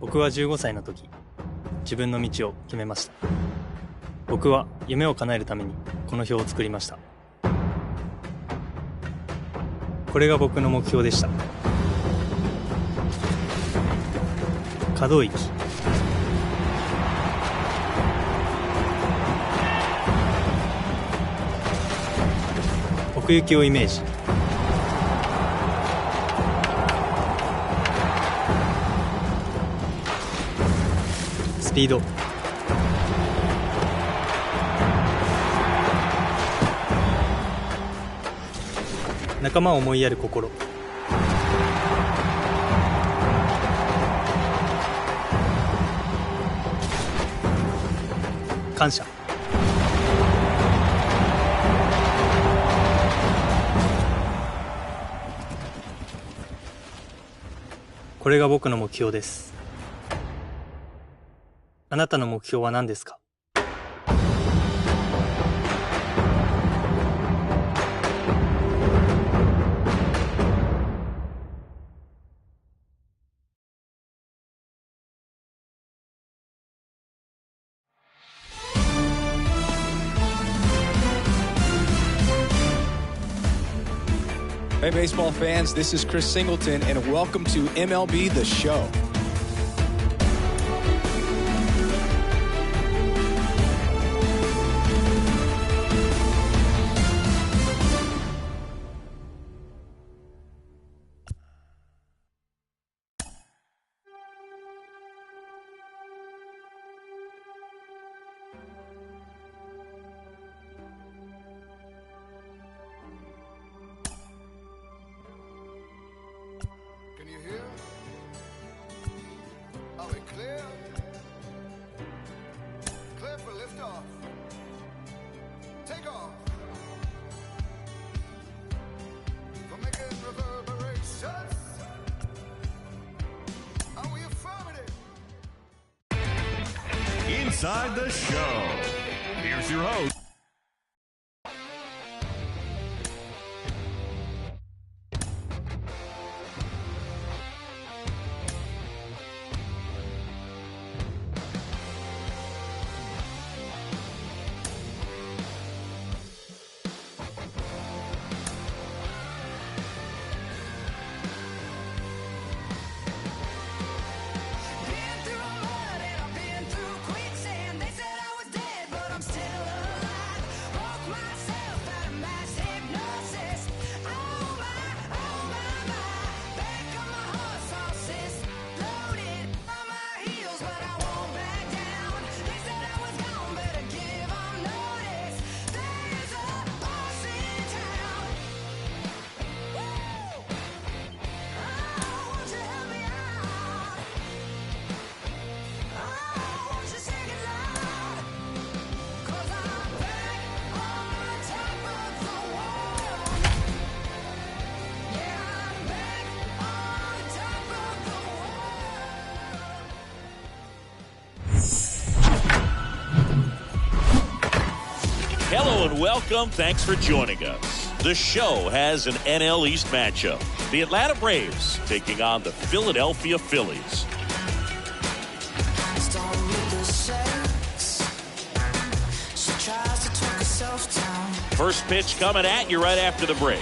僕は15歳の時、自分の道を決めました。僕は夢を叶えるためにこの表を作りました。これが僕の目標でした。可動域。奥行きをイメージ。スピード。仲間を思いやる心。感謝。これが僕の目標です。あなたの目標は何ですか？Hey, baseball fans, this is Chris Singleton, and welcome to MLB The Show. Can you hear? Are we clear? Clear for liftoff. Take off. For making reverberations. Are we affirmative? Inside the show. Here's your host. Hello and welcome. Thanks for joining us. The show has an NL East matchup. The Atlanta Braves taking on the Philadelphia Phillies. First pitch coming at you right after the break.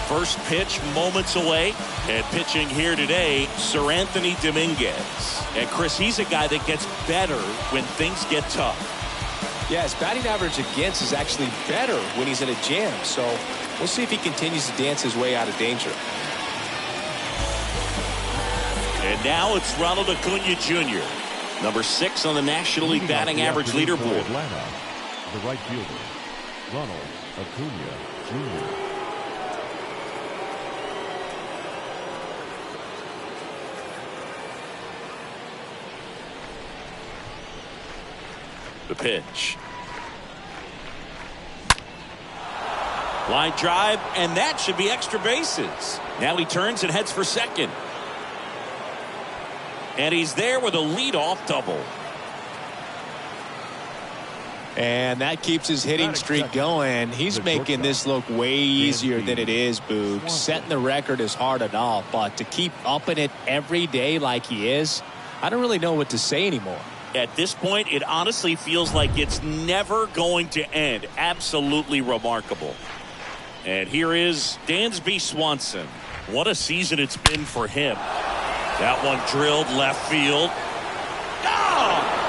First pitch moments away, and pitching here today, Seranthony Dominguez. And Chris, he's a guy that gets better when things get tough. Yeah, his batting average against is actually better when he's in a jam, so we'll see if he continues to dance his way out of danger. And now it's Ronald Acuna Jr., number 6 on the National League batting average leaderboard. Atlanta, the right fielder, Ronald Acuna Jr. The pitch. Line drive, and that should be extra bases. Now he turns and heads for second. And he's there with a leadoff double. And that keeps his hitting streak going. He's making this look way easier than it is, Boog. Setting the record is hard enough, but to keep upping it every day like he is, I don't really know what to say anymore. At this point, it honestly feels like it's never going to end. Absolutely remarkable. And here is Dansby Swanson. What a season it's been for him. That one drilled left field. Oh!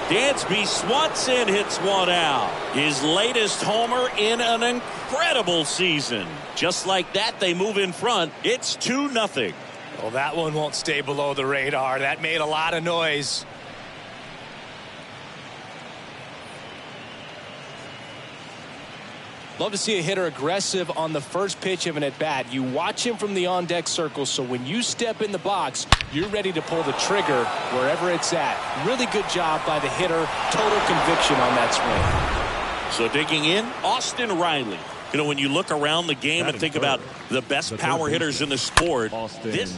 Dansby Swanson hits one out. His latest homer in an incredible season. Just like that, they move in front. It's 2-0. Well, that one won't stay below the radar. That made a lot of noise. Love to see a hitter aggressive on the first pitch of an at-bat. You watch him from the on-deck circle, so when you step in the box, you're ready to pull the trigger wherever it's at. Really good job by the hitter. Total conviction on that swing. So digging in, Austin Riley. You know, when you look around the game and think about the best power hitters in the sport, this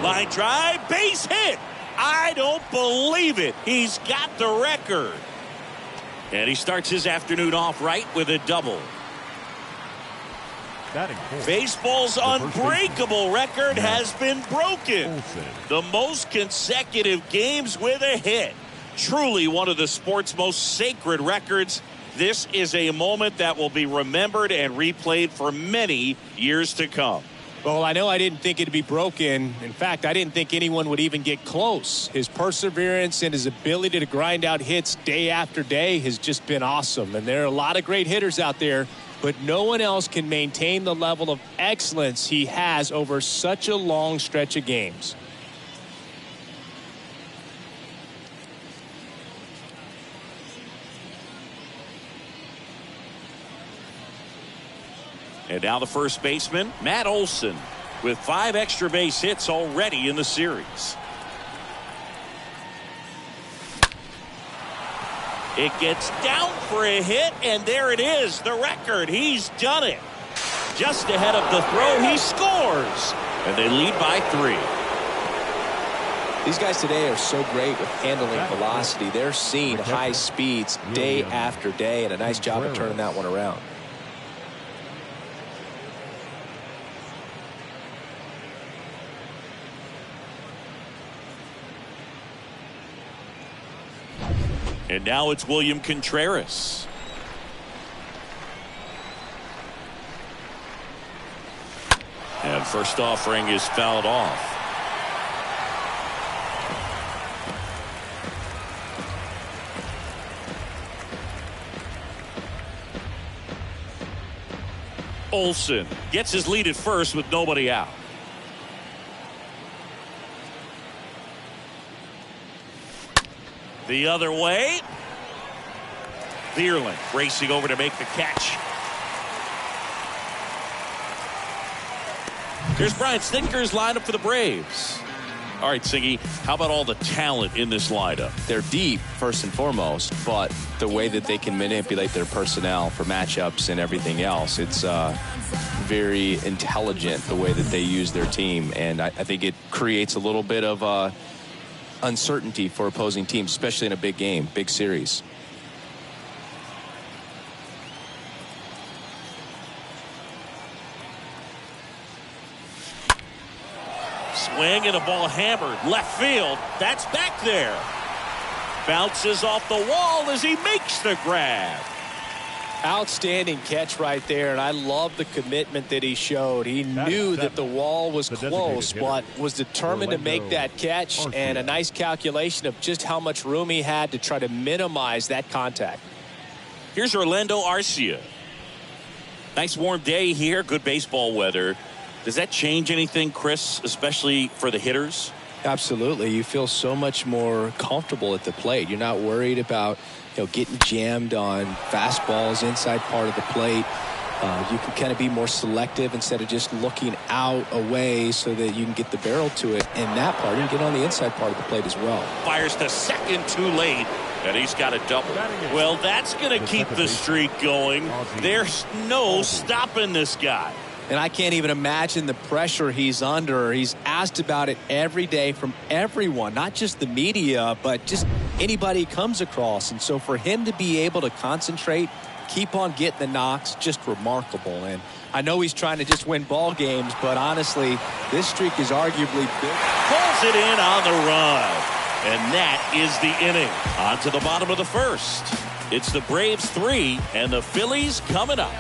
line drive, base hit. I don't believe it. He's got the record. And he starts his afternoon off right with a double. Baseball's unbreakable record has been broken. The most consecutive games with a hit. Truly one of the sport's most sacred records. This is a moment that will be remembered and replayed for many years to come. Well, I know I didn't think it'd be broken. In fact, I didn't think anyone would even get close. His perseverance and his ability to grind out hits day after day has just been awesome. And there are a lot of great hitters out there, but no one else can maintain the level of excellence he has over such a long stretch of games. And now the first baseman, Matt Olson, with 5 extra base hits already in the series. It gets down for a hit, and there it is, the record. He's done it. Just ahead of the throw, he scores. And they lead by 3. These guys today are so great with handling velocity. They're seeing high speeds day after day, and a nice job of turning that one around. And now it's William Contreras. And first offering is fouled off. Olson gets his lead at first with nobody out. The other way. Vierling racing over to make the catch. Here's Brian Snitker's lineup for the Braves. All right, Siggy, how about all the talent in this lineup? They're deep, first and foremost, but the way that they can manipulate their personnel for matchups and everything else, it's very intelligent the way that they use their team, and I think it creates a little bit of uncertainty for opposing teams, especially in a big game, big series. Swing and a ball hammered left field. That's back there. Bounces off the wall as he makes the grab. Outstanding catch right there, and I love the commitment that he showed. He knew that the wall was close, but was determined to make that catch, and a nice calculation of just how much room he had to try to minimize that contact. Here's Orlando Arcia. Nice warm day here, good baseball weather. Does that change anything, Chris, especially for the hitters? Absolutely. You feel so much more comfortable at the plate. You're not worried about getting jammed on fastballs inside part of the plate. You can kind of be more selective instead of just looking out away so that you can get the barrel to it. And that part, you can get on the inside part of the plate as well. Fires to second too late, and he's got a double. Well, that's going to keep the streak going. There's no stopping this guy. And I can't even imagine the pressure he's under. He's asked about it every day from everyone, not just the media, but just anybody he comes across. And so for him to be able to concentrate, keep on getting the knocks, just remarkable. And I know he's trying to just win ball games, but honestly, this streak is arguably big. Pulls it in on the run. And that is the inning. On to the bottom of the first. It's the Braves 3 and the Phillies coming up.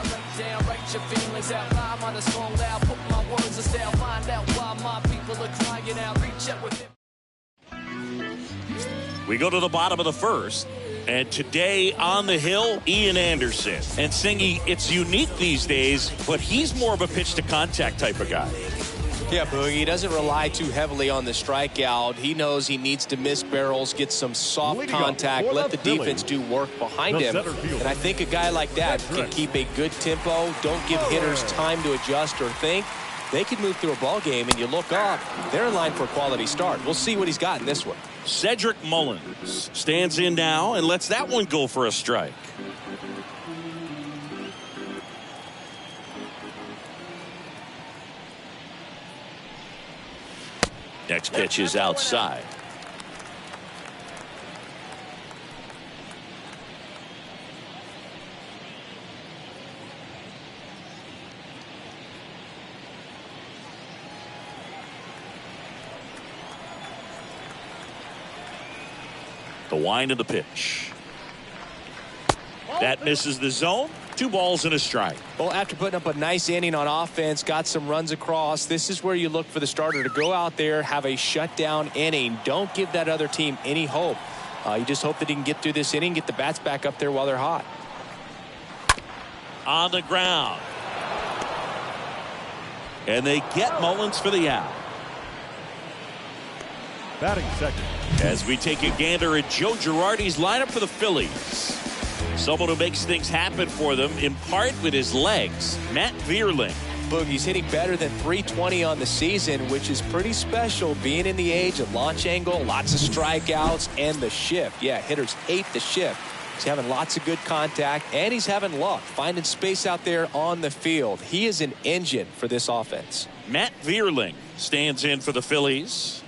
We go to the bottom of the first. And today on the hill, Ian Anderson. And Singy, it's unique these days, but he's more of a pitch to contact type of guy. Yeah, Boogie, he doesn't rely too heavily on the strikeout. He knows he needs to miss barrels, get some soft contact, let the defense do work behind him. And I think a guy like that can keep a good tempo, don't give hitters time to adjust or think. They could move through a ball game, and you look up, they're in line for a quality start. We'll see what he's got in this one. Cedric Mullins stands in now and lets that one go for a strike. Next pitch is outside. The wind of the pitch. That misses the zone. 2 balls and a strike. Well, after putting up a nice inning on offense, got some runs across, this is where you look for the starter to go out there, have a shutdown inning. Don't give that other team any hope. You just hope that he can get through this inning, get the bats back up there while they're hot. On the ground. And they get Mullins for the out. Batting second. As we take a gander at Joe Girardi's lineup for the Phillies. Someone who makes things happen for them, in part with his legs, Matt Vierling. Boogie's hitting better than .320 on the season, which is pretty special, being in the age of launch angle, lots of strikeouts, and the shift. Yeah, hitters hate the shift. He's having lots of good contact, and he's having luck, finding space out there on the field. He is an engine for this offense. Matt Vierling stands in for the Phillies.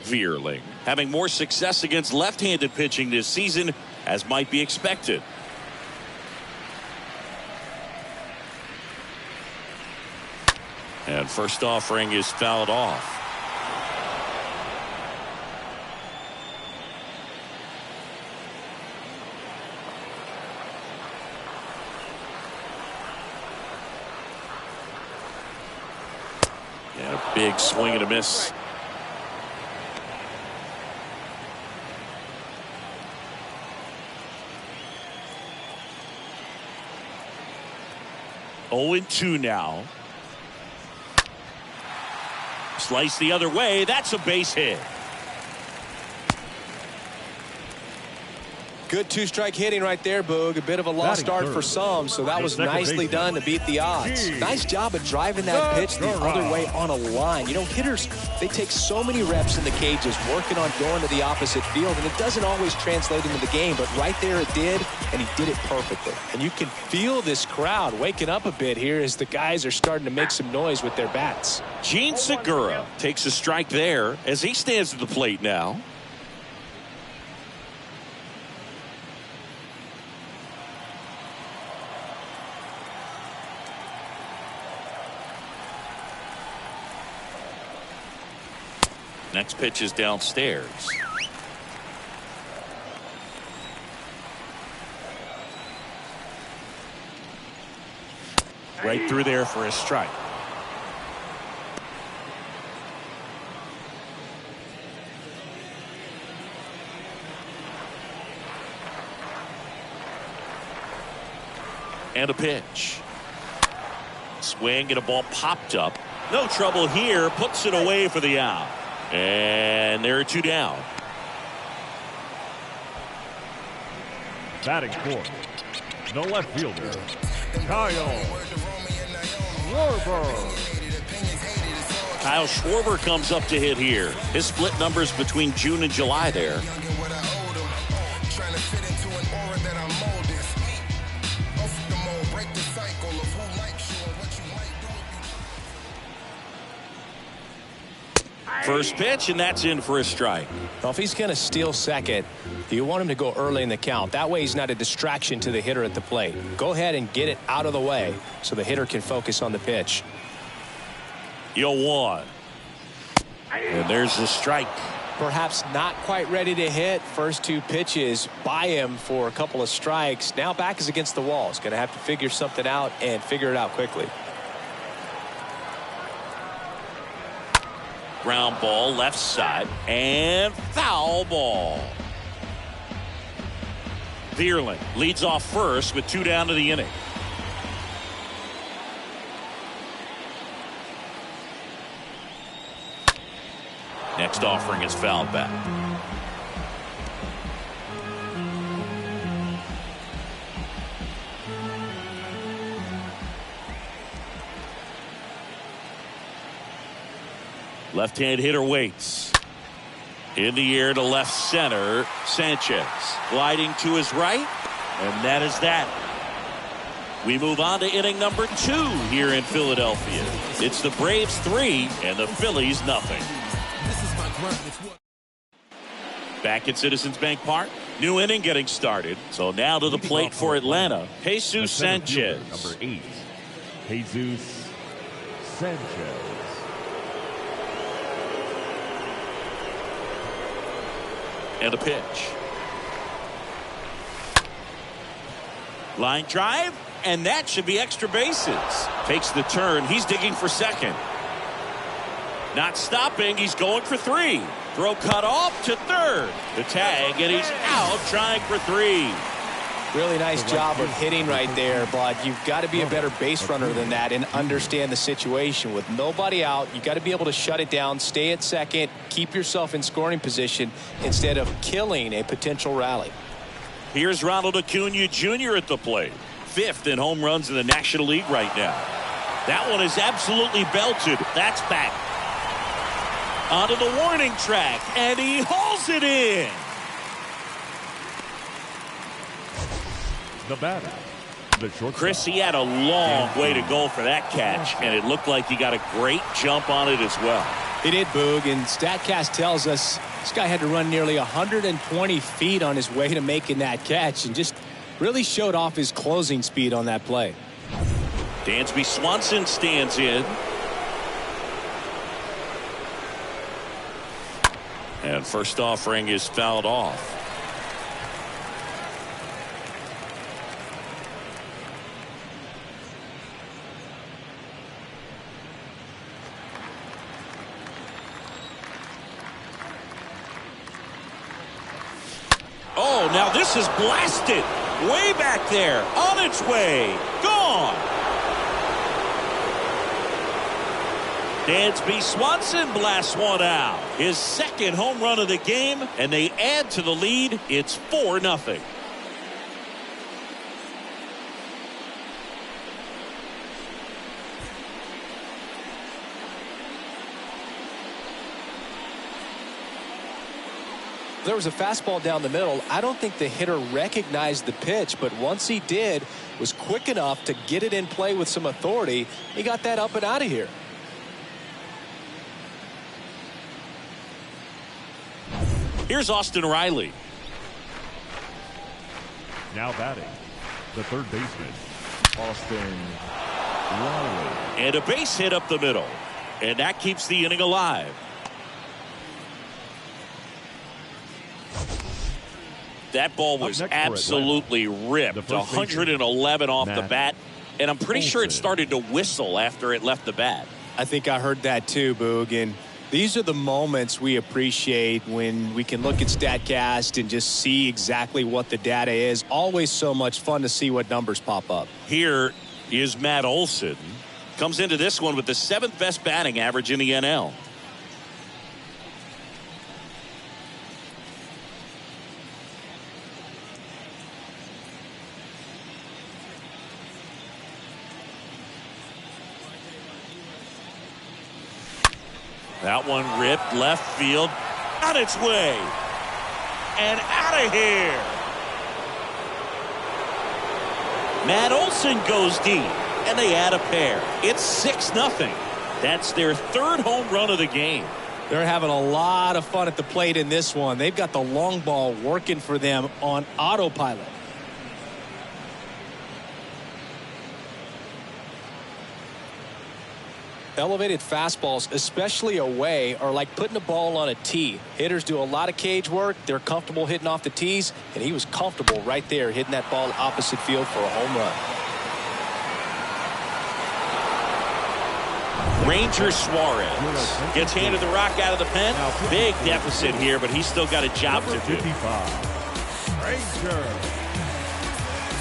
Vierling having more success against left-handed pitching this season, as might be expected. And first offering is fouled off. And a big swing and a miss. Oh, 0-2 now. Slice the other way. That's a base hit. Good 2-strike hitting right there, Boog. A bit of a lost start for some, so that was nicely done to beat the odds. Nice job of driving that pitch the other way on a line. You know, hitters, they take so many reps in the cages working on going to the opposite field, and it doesn't always translate into the game, but right there it did, and he did it perfectly. And you can feel this crowd waking up a bit here as the guys are starting to make some noise with their bats. Gene Segura takes a strike there as he stands at the plate now. Next pitch is downstairs. Right through there for a strike. And a pitch. Swing and a ball popped up. No trouble here. Puts it away for the out. And there are 2 down. Batting fourth, the left fielder, Kyle Schwarber. Kyle Schwarber comes up to hit here. His split numbers between June and July there. First pitch, and that's in for a strike. Well, if he's going to steal second, you want him to go early in the count. That way he's not a distraction to the hitter at the plate. Go ahead and get it out of the way so the hitter can focus on the pitch. 0-1. And there's the strike. Perhaps not quite ready to hit. First two pitches by him for a couple of strikes. Now back is against the wall. He's going to have to figure something out and figure it out quickly. Ground ball left side and foul ball. Vierling leads off first with 2 down to the inning. Next offering is fouled back. Left-hand hitter waits. In the air to left center. Sanchez gliding to his right. And that is that. We move on to inning number 2 here in Philadelphia. It's the Braves 3 and the Phillies nothing. Back at Citizens Bank Park. New inning getting started. So now to the plate for Atlanta. Jesus Sanchez. Number 8, Jesus Sanchez. And a pitch. Line drive, and that should be extra bases. Takes the turn. He's digging for second. Not stopping. He's going for 3. Throw cut off to third. The tag, and he's out trying for 3. Really nice job of hitting right there, but you've got to be a better base runner than that and understand the situation. With nobody out, you got to be able to shut it down, stay at second, keep yourself in scoring position instead of killing a potential rally. Here's Ronald Acuna Jr. at the plate. 5th in home runs in the National League right now. That one is absolutely belted. That's back. Onto the warning track, and he hauls it in. The batter, the shortstop. Chris, he had a long way to go for that catch, and it looked like he got a great jump on it as well. He did, Boog, and StatCast tells us this guy had to run nearly 120 feet on his way to making that catch and just really showed off his closing speed on that play. Dansby Swanson stands in. And first offering is fouled off. Oh, now this is blasted. Way back there. On its way. Gone. Dansby Swanson blasts one out. His second home run of the game, and they add to the lead. It's 4-0. There was a fastball down the middle. I don't think the hitter recognized the pitch, but once he did, was quick enough to get it in play with some authority. He got that up and out of here. Here's Austin Riley. Now batting, the third baseman, Austin Riley. And a base hit up the middle. And that keeps the inning alive. That ball was absolutely ripped. 111 off the bat. And I'm pretty sure it started to whistle after it left the bat. I think I heard that too, Boog. And these are the moments we appreciate when we can look at StatCast and just see exactly what the data is. Always so much fun to see what numbers pop up. Here is Matt Olson. Comes into this one with the 7th best batting average in the NL. That one ripped left field. On its way. And out of here. Matt Olson goes deep. And they add a pair. It's 6-0. That's their 3rd home run of the game. They're having a lot of fun at the plate in this one. They've got the long ball working for them on autopilot. Elevated fastballs, especially away, are like putting a ball on a tee. Hitters do a lot of cage work. They're comfortable hitting off the tees, and he was comfortable right there hitting that ball opposite field for a home run. Ranger Suarez gets handed the rock out of the pen. Big deficit here, but he's still got a job to do. 55. Ranger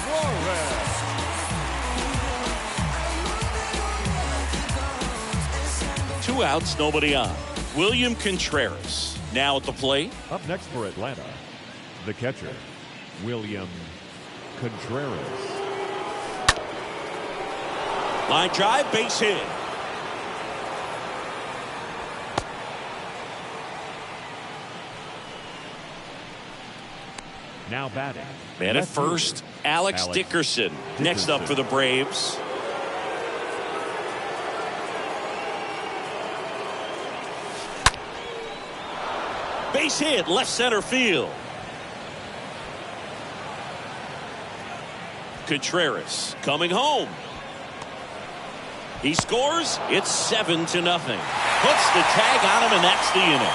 Suarez. Two outs, nobody on. William Contreras now at the plate. Up next for Atlanta, the catcher, William Contreras. Line drive, base hit. Now batting. Man at first, Alex Dickerson. Next up for the Braves. Base hit, left center field. Contreras coming home. He scores. It's 7-0. Puts the tag on him, and that's the inning.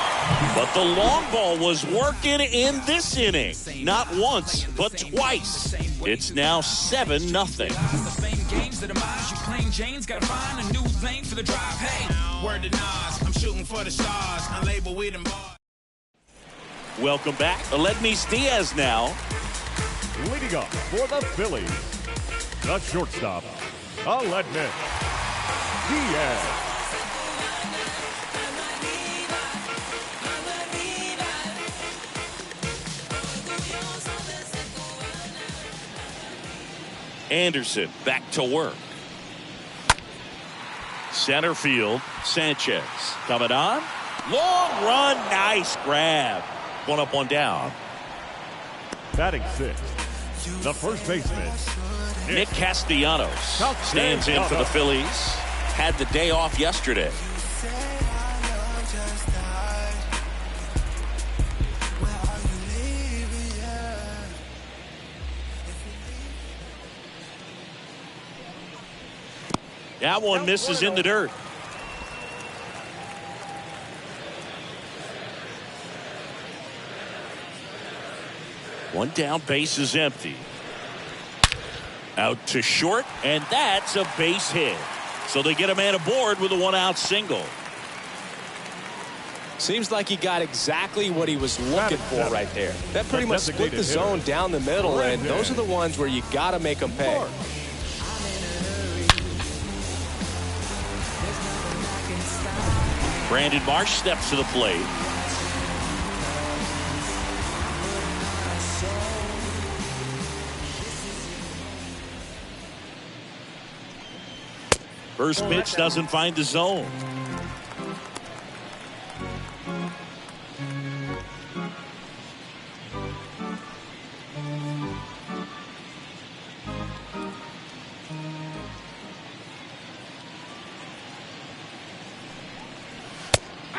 But the long ball was working in this inning. Not once, but twice. It's now 7-0. Welcome back. Aledmys Diaz now. Leading up for the Phillies, the shortstop, Aledmys Diaz. Anderson back to work. Center field, Sanchez coming on. Long run, nice grab. One up, one down. Batting sixth, the first baseman, Nick Castellanos stands in for the Phillies. Had the day off yesterday. That one misses in the dirt. One down, base is empty. Out to short, and that's a base hit. So they get a man aboard with a one-out single. Seems like he got exactly what he was looking for right there. That pretty much split the zone down the middle, and those are the ones where you got to make them pay. Brandon Marsh steps to the plate. First pitch doesn't find the zone.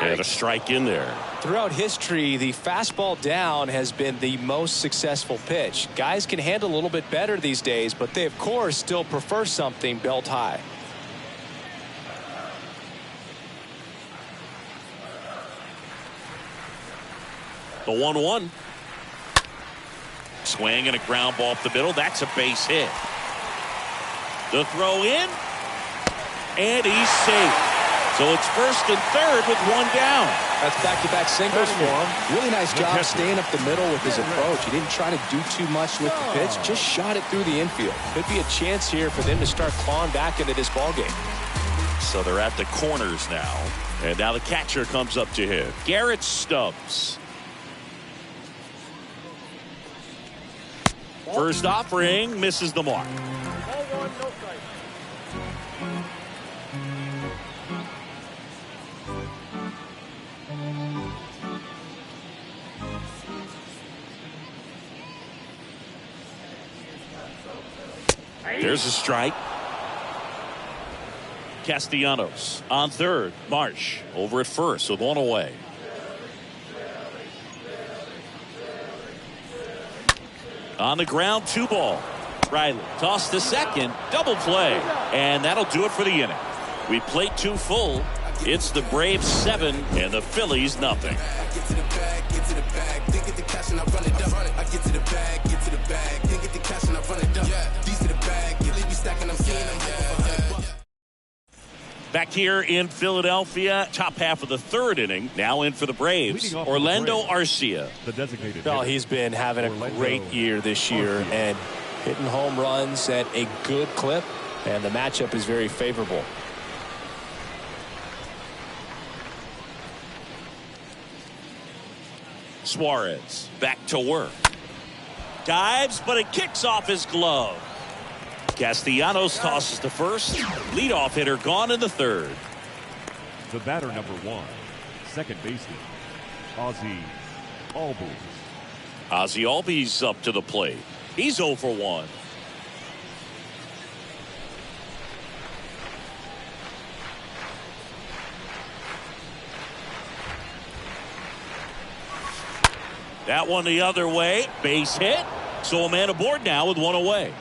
And a strike in there. Throughout history, the fastball down has been the most successful pitch. Guys can handle a little bit better these days, but they, of course, still prefer something belt high. The 1-1. Swing and a ground ball up the middle. That's a base hit. The throw in. And he's safe. So it's first and third with one down. That's back-to-back singles for him. Really nice job staying up the middle with his approach. He didn't try to do too much with the pitch. Just shot it through the infield. Could be a chance here for them to start clawing back into this ballgame. So they're at the corners now. And now the catcher comes up to hit. Garrett Stubbs. First offering misses the mark. There's a strike. Castellanos on third. Marsh over at first with one away. On the ground, 2 ball. Riley tossed to second, double play, and that'll do it for the inning. We played 2 full. It's the Braves 7 and the Phillies nothing. Back here in Philadelphia, top half of the 3rd inning. Now in for the Braves, Orlando Arcia. The designated Well, hitter. he's been having a great year this year and hitting home runs at a good clip, and the matchup is very favorable. Suarez back to work. Dives, but it kicks off his glove. Castellanos tosses to first. Leadoff hitter gone in the 3rd. The batter number 1, second baseman, Ozzie Albies. Ozzie Albies up to the plate. He's 0 for 1. That one the other way. Base hit. So a man aboard now with 1 away.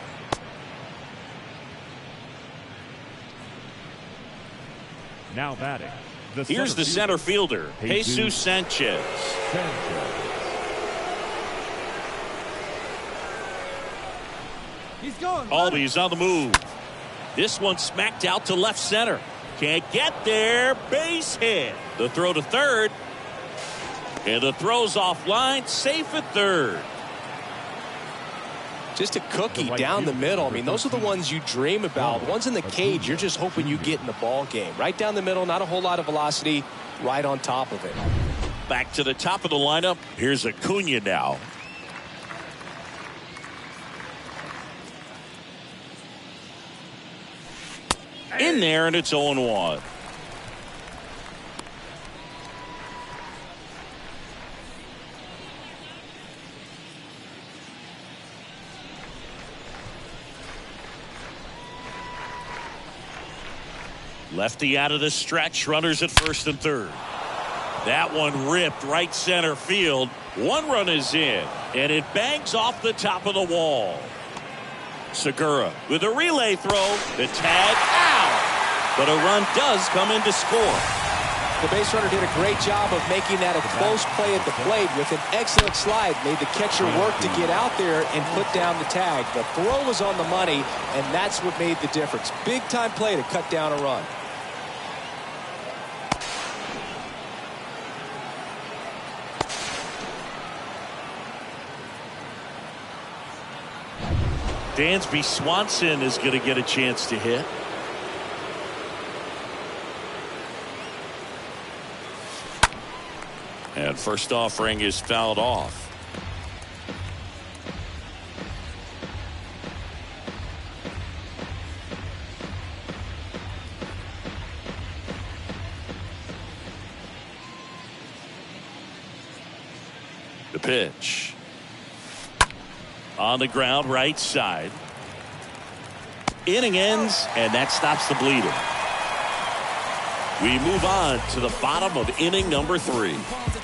Now batting. Here's the center fielder, Jesus Sanchez. He's gone. Albies on the move. This one smacked out to left center. Can't get there. Base hit. The throw to third. And the throw's offline. Safe at third. Just a cookie down the middle. I mean, those are the ones you dream about. The ones in the cage, you're just hoping you get in the ball game. Right down the middle, not a whole lot of velocity, right on top of it. Back to the top of the lineup. Here's Acuna now. In there, and it's 0-1. Lefty out of the stretch. Runners at first and third. That one ripped right center field. 1 run is in, and it bangs off the top of the wall. Segura with a relay throw. The tag out. But a run does come in to score. The base runner did a great job of making that a close play at the plate with an excellent slide. Made the catcher work to get out there and put down the tag. The throw was on the money, and that's what made the difference. Big time play to cut down a run. Dansby Swanson is going to get a chance to hit. And first offering is fouled off. The pitch. On the ground, right side. Inning ends, and that stops the bleeding. We move on to the bottom of inning number 3.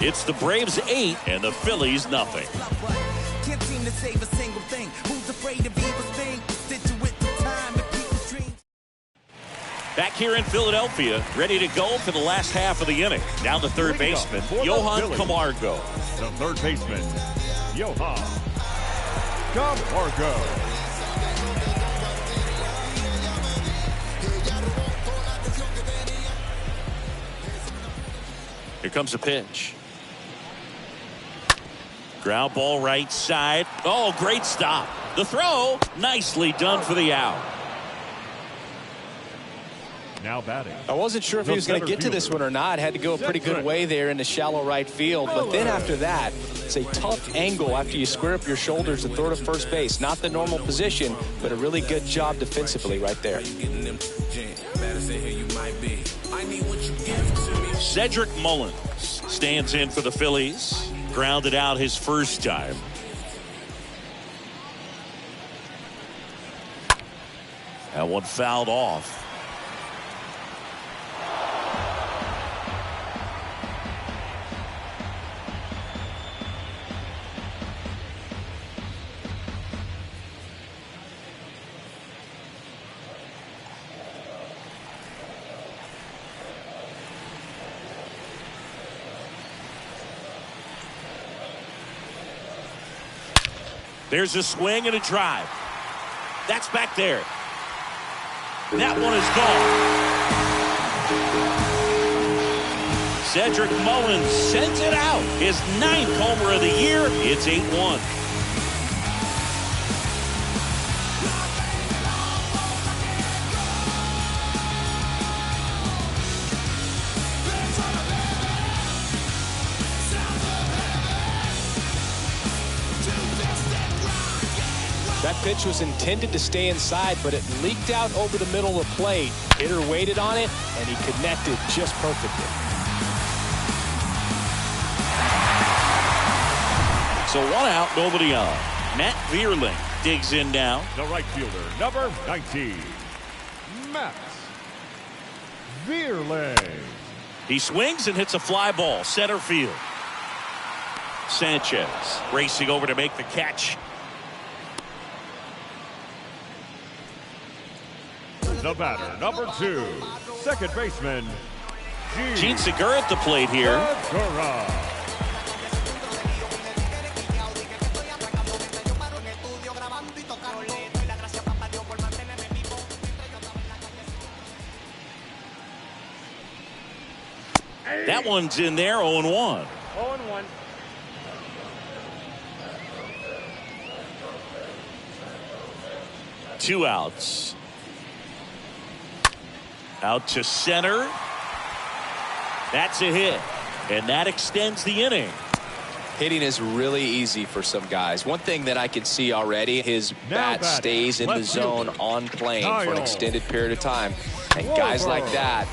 It's the Braves 8 and the Phillies nothing. Can't seem to save a single thing. Who's afraid of evil thing? Stitch it with the time and people's dreams. Back here in Philadelphia, ready to go for the last half of the inning. Down the third baseman, Johan Camargo. The third baseman, Johan Camargo. Here comes a pitch. Ground ball right side. Oh, great stop. The throw, nicely done for the out. Now batting. I wasn't sure if he was going to get to this one or not. Had to go a pretty good way there in the shallow right field. But then after that, it's a tough angle after you square up your shoulders and throw to first base. Not the normal position, but a really good job defensively right there. Cedric Mullins stands in for the Phillies. Grounded out his first time. That one fouled off. There's a swing and a drive. That's back there. That one is gone. Cedric Mullins sends it out. His 9th homer of the year. It's 8-1. That pitch was intended to stay inside, but it leaked out over the middle of the plate. Hitter waited on it, and he connected just perfectly. So 1 out, nobody on. Matt Vierling digs in now. The right fielder, number 19, Matt Vierling. He swings and hits a fly ball, center field. Sanchez racing over to make the catch. The batter, number 2, second baseman, Gene Segura at the plate here. Segura. That one's in there, 0-1. 0-1. Two outs. Out to center. That's a hit. And that extends the inning. Hitting is really easy for some guys. One thing that I can see already, his bat stays in the zone on plane for an extended period of time. And guys like that,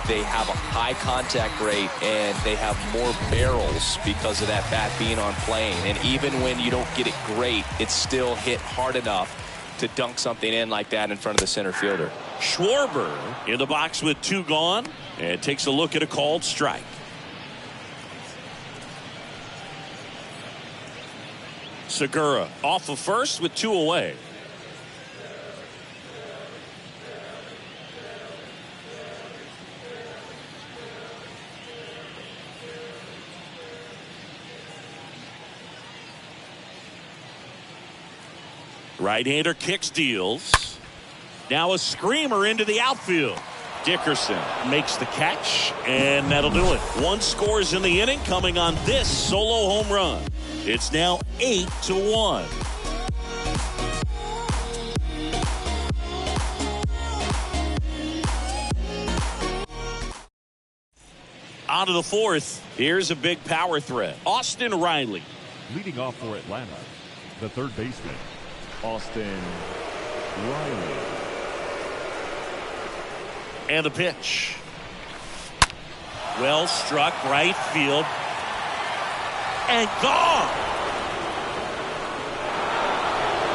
they have a high contact rate and they have more barrels because of that bat being on plane. And even when you don't get it great, it's still hit hard enough to dunk something in like that in front of the center fielder. Schwarber in the box with 2 gone and takes a look at a called strike. Segura off of first with 2 away. Right-hander kicks, deals. Now a screamer into the outfield. Dickerson makes the catch, and that'll do it. 1 scores in the inning coming on this solo home run. It's now 8-1. On to the 4th. Here's a big power threat. Austin Riley. Leading off for Atlanta, the third baseman, Austin Riley. And the pitch. Well struck, right field. And gone.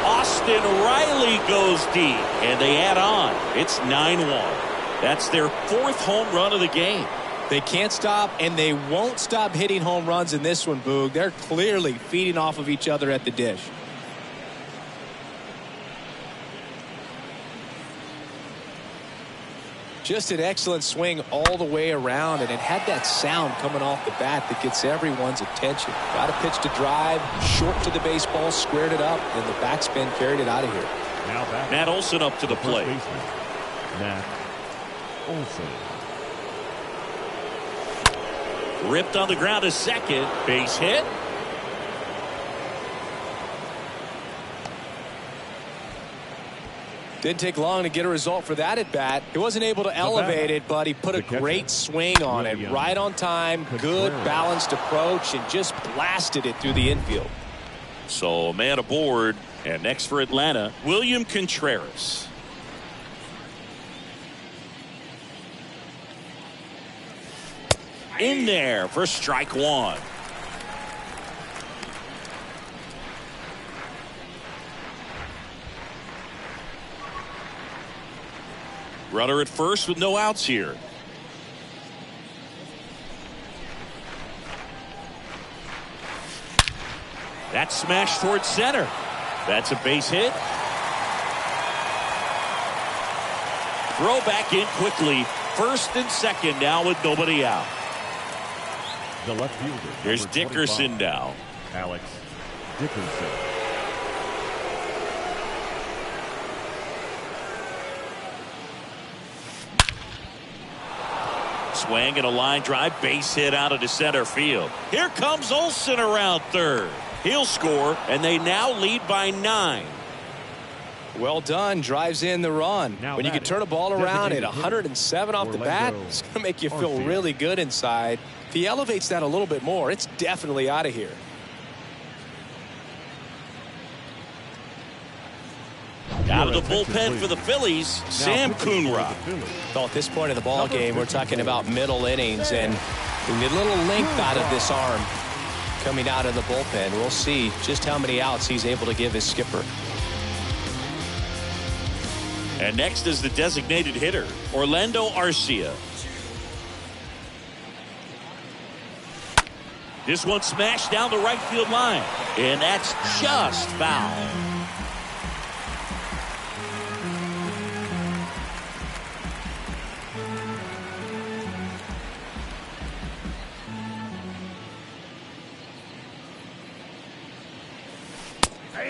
Austin Riley goes deep. And they add on. It's 9-1. That's their 4th home run of the game. They can't stop, and they won't stop hitting home runs in this one, Boog. They're clearly feeding off of each other at the dish. Just an excellent swing all the way around, and it had that sound coming off the bat that gets everyone's attention. Got a pitch to drive, short to the baseball, squared it up, and the backspin carried it out of here. Now back. Matt Olson up to the plate. Matt Olson. Ripped on the ground to second. Base hit. Didn't take long to get a result for that at bat. He wasn't able to elevate it, but he put a great swing on it. Right on time, good balanced approach, and just blasted it through the infield. So man aboard, and next for Atlanta, William Contreras. In there for strike 1. Runner at first with no outs here. That's smashed towards center. That's a base hit. Throw back in quickly. First and second now with nobody out. The left fielder. Here's Dickerson now. Alex Dickerson. swing and a line drive, base hit out into center field. Here comes Olsen around third. He'll score, and they now lead by 9. Well done. Drives in the run. Now when you can turn a ball around at 107 off the bat, it's going to make you feel really good inside. If he elevates that a little bit more, it's definitely out of here. Out of the bullpen for the Phillies, Sam Coonrod. Well, at this point of the ball game, we're talking about middle innings, and we need a little length out of this arm coming out of the bullpen. We'll see just how many outs he's able to give his skipper. And next is the designated hitter, Orlando Arcia. This one smashed down the right field line, and that's just foul.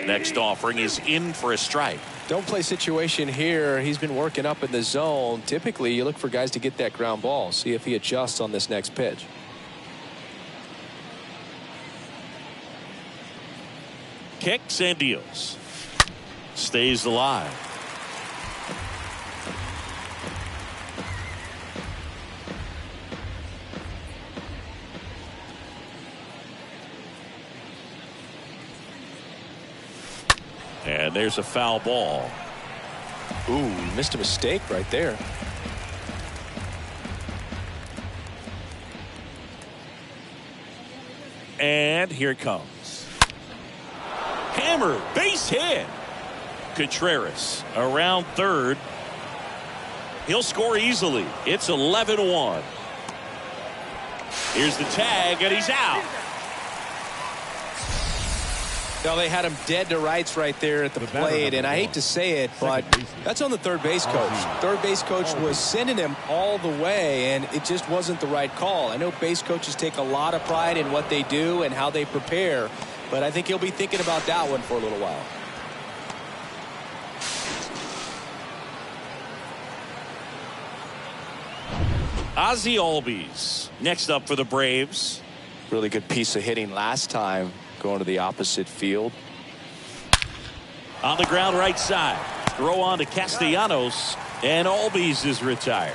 Next offering is in for a strike. Don't play situation here. He's been working up in the zone. Typically, you look for guys to get that ground ball. See if he adjusts on this next pitch. Kicks and deals. Stays alive. And there's a foul ball. Ooh, missed a mistake right there. And here it comes. Hammer, base hit. Contreras around third. He'll score easily. It's 11-1. Here's the tag, and he's out. Now they had him dead to rights right there at the plate, and I hate to say it, but that's on the third base coach. Third base coach was sending him all the way, and it just wasn't the right call. I know base coaches take a lot of pride in what they do and how they prepare, but I think he'll be thinking about that one for a little while. Ozzie Albies next up for the Braves. Really good piece of hitting last time, going to the opposite field. On the ground right side. Throw on to Castellanos, and Albies is retired.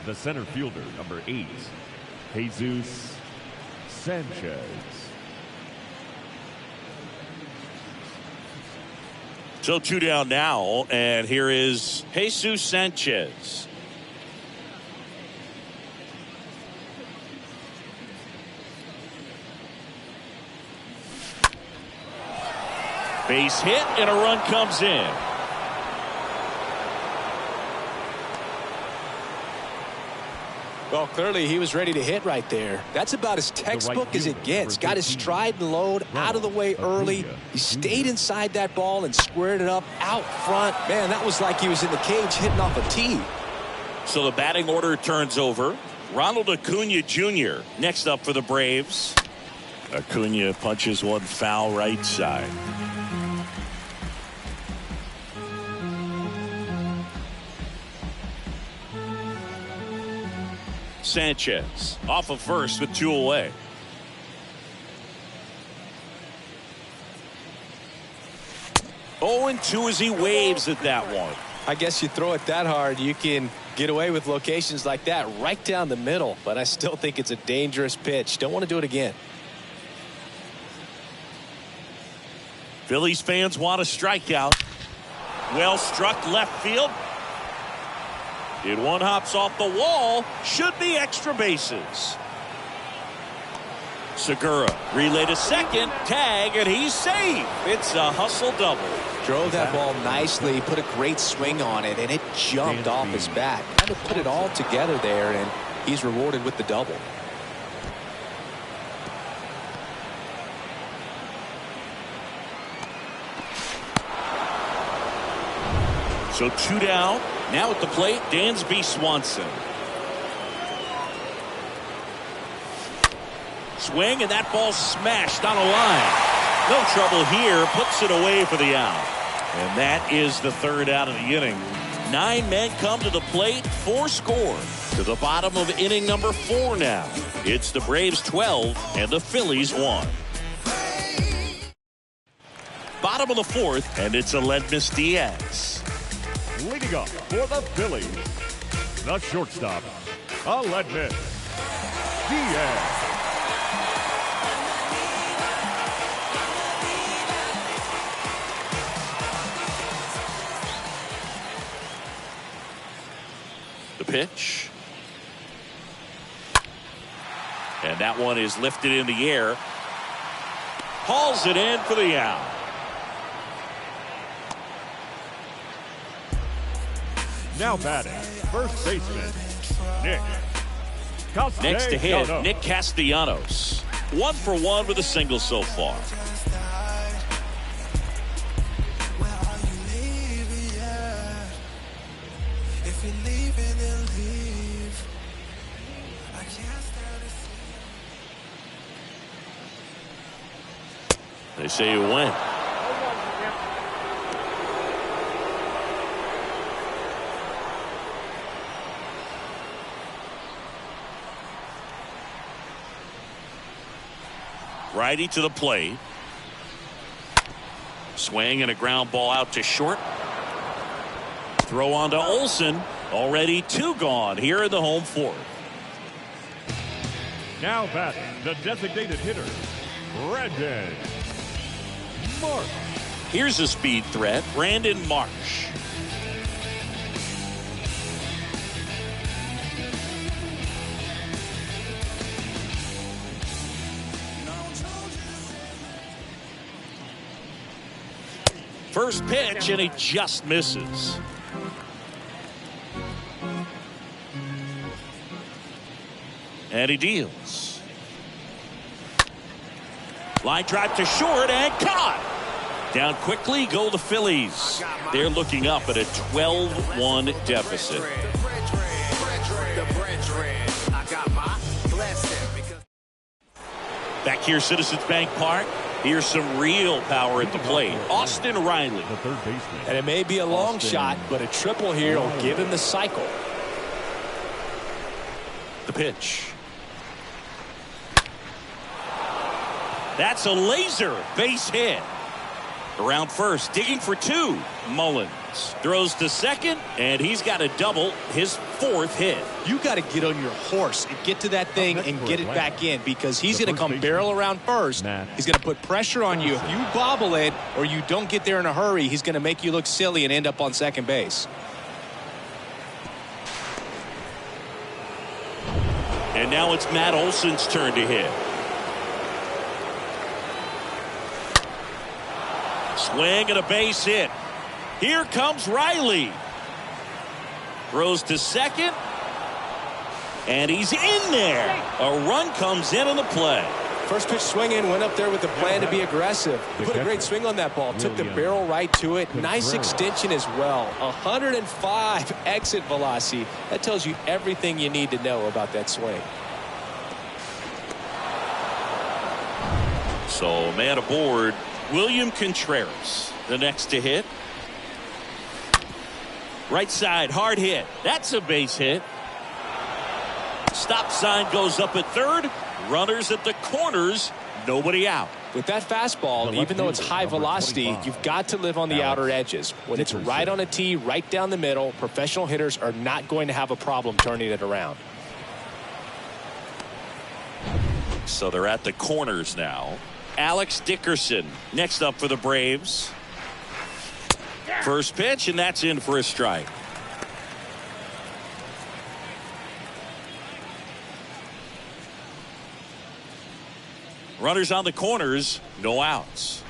The center fielder, number 8, Jesus Sanchez. So 2 down now, and here is Jesus Sanchez. Base hit, and a run comes in. Well, clearly he was ready to hit right there. That's about as textbook as it gets. Got his stride and load out of the way early. He stayed inside that ball and squared it up out front. Man, that was like he was in the cage hitting off a tee. So the batting order turns over. Ronald Acuna Jr. next up for the Braves. Acuna punches one foul right side. Sanchez off of first with 2 away. Oh, and 2 as he waves at that one. I guess you throw it that hard, you can get away with locations like that right down the middle. But I still think it's a dangerous pitch. Don't want to do it again. Phillies fans want a strikeout. Well struck left field. And one hops off the wall. Should be extra bases. Segura relay to second. Tag, and he's safe. It's a hustle double. Drove that ball nicely. Put a great swing on it, and it jumped off his bat. Kind of put it all together there, and he's rewarded with the double. So 2 down. Now at the plate, Dansby Swanson. Swing, and that ball smashed on a line. No trouble here. Puts it away for the out. And that is the third out of the inning. 9 men come to the plate, 4 score. To the bottom of inning number 4 now. It's the Braves 12 and the Phillies 1. Bottom of the 4th, and it's Aledmys Diaz. Leading up for the Phillies, the shortstop, Aledmys Diaz. The pitch. And that one is lifted in the air. Hauls it in for the out. Now batting, first baseman, Nick Castellanos. Next to hit, Nick Castellanos. 1 for 1 with a single so far. They say you win. Righty to the plate. Swing and a ground ball out to short. Throw on to Olson. Already 2 gone here in the home 4th. Now batting, the designated hitter, Brandon Marsh. Here's a speed threat, Brandon Marsh. First pitch, and he just misses. And he deals. Line drive to short and caught. Down quickly go the Phillies. They're looking up at a 12-1 deficit. Back here, Citizens Bank Park. Here's some real power at the plate. Austin Riley. The third baseman. And it may be a long shot, but a triple here will give him the cycle. The pitch. That's a laser base hit. Around first, digging for 2. Mullins throws to second, and he's got a double, his 4th hit. You got to get on your horse and get to that thing and get it back in, because he's going to come barrel around first. He's going to put pressure on you. If you bobble it or you don't get there in a hurry, he's going to make you look silly and end up on second base. And now it's Matt Olson's turn to hit. Swing and a base hit. Here comes Riley. Throws to second. And he's in there. A run comes in on the play. First pitch swinging, went up there with the plan to be aggressive. Put a great swing on that ball. Took the barrel right to it. Nice extension as well. 105 exit velocity. That tells you everything you need to know about that swing. So man aboard, William Contreras, the next to hit. Right side, hard hit. That's a base hit. Stop sign goes up at third. Runners at the corners. Nobody out. With that fastball, even though it's high velocity, you've got to live on the outer edges. When it's right on a tee, right down the middle, professional hitters are not going to have a problem turning it around. So they're at the corners now. Alex Dickerson next up for the Braves. First pitch, and that's in for a strike. Runners on the corners, no outs.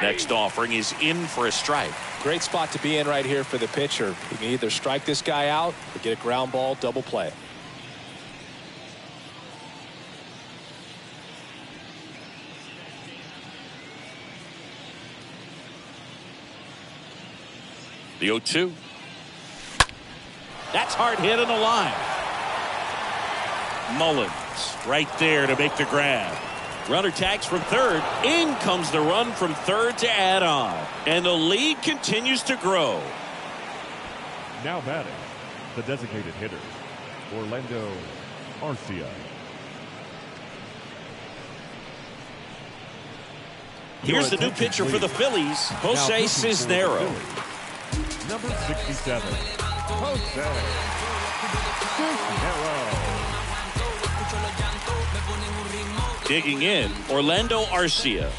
Next offering is in for a strike. Great spot to be in right here for the pitcher. You can either strike this guy out or get a ground ball, double play. The 0-2. That's hard hit in the line. Mullins right there to make the grab. Runner tags from third. In comes the run from third to add on. And the lead continues to grow. Now batting, the designated hitter, Orlando Arcia. Here's the new pitcher for the Phillies, Jose Cisnero. Number 67, Jose Cisnero. Digging in, Orlando Arcia.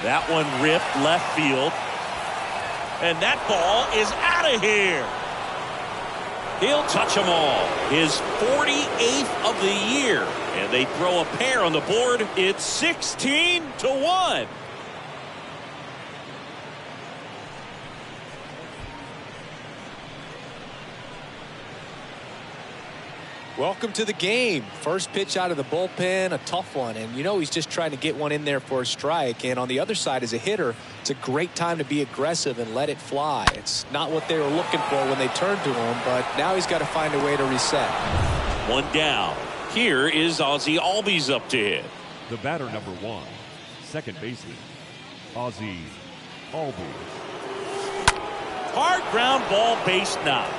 That one ripped left field. And that ball is out of here. He'll touch them all. His 48th of the year. And they throw a pair on the board. It's 16-1. Welcome to the game. First pitch out of the bullpen, a tough one. And you know he's just trying to get one in there for a strike. And on the other side, as a hitter, it's a great time to be aggressive and let it fly. It's not what they were looking for when they turned to him, but now he's got to find a way to reset. One down. Here is Ozzie Albies up to hit. The batter number 1, second baseman, Ozzie Albies. Hard ground ball, base knock.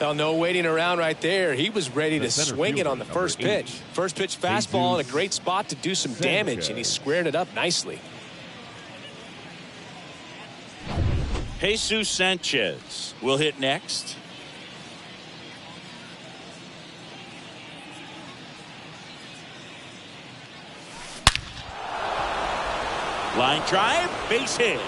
Now, no waiting around right there. He was ready to swing it on the first pitch. First pitch fastball in a great spot to do some damage, and he squared it up nicely. Jesus Sanchez will hit next. Line drive, base hit.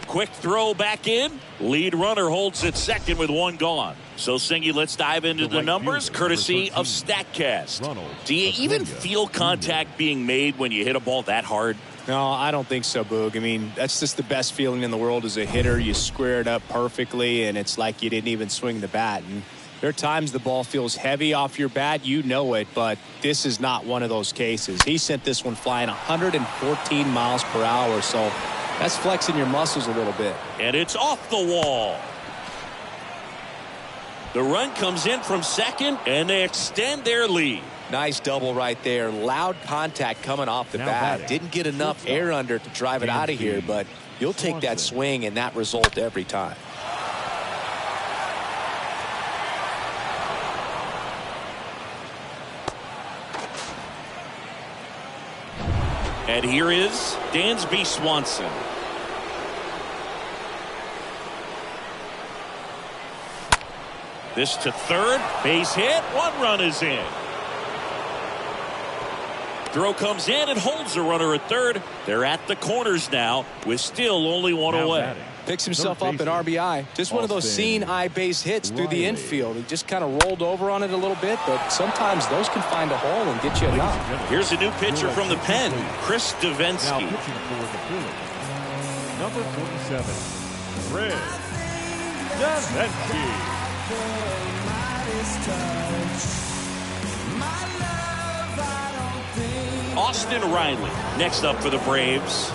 Quick throw back in. Lead runner holds at second with one gone. So, Singy, let's dive into the numbers, courtesy of StatCast. Do you even feel contact being made when you hit a ball that hard? No, I don't think so, Boog. I mean, that's just the best feeling in the world as a hitter. You square it up perfectly, and it's like you didn't even swing the bat. And there are times the ball feels heavy off your bat. You know it, but this is not one of those cases. He sent this one flying 114 miles per hour, so that's flexing your muscles a little bit. And it's off the wall. The run comes in from second, and they extend their lead. Nice double right there. Loud contact coming off the bat. Didn't get enough air under it to drive it out of here, but you'll take that swing and that result every time. And here is Dansby Swanson. This to third, base hit, one run is in. Throw comes in and holds the runner at third. They're at the corners now with still only one away. Picks himself up at RBI. Just one of those seeing eye base hits through the infield. He just kind of rolled over on it a little bit, but sometimes those can find a hole and get you a knock. Here's a new pitcher from the pen, Chris Davinsky. Number 47, Chris Davinsky. Austin Riley next up for the Braves.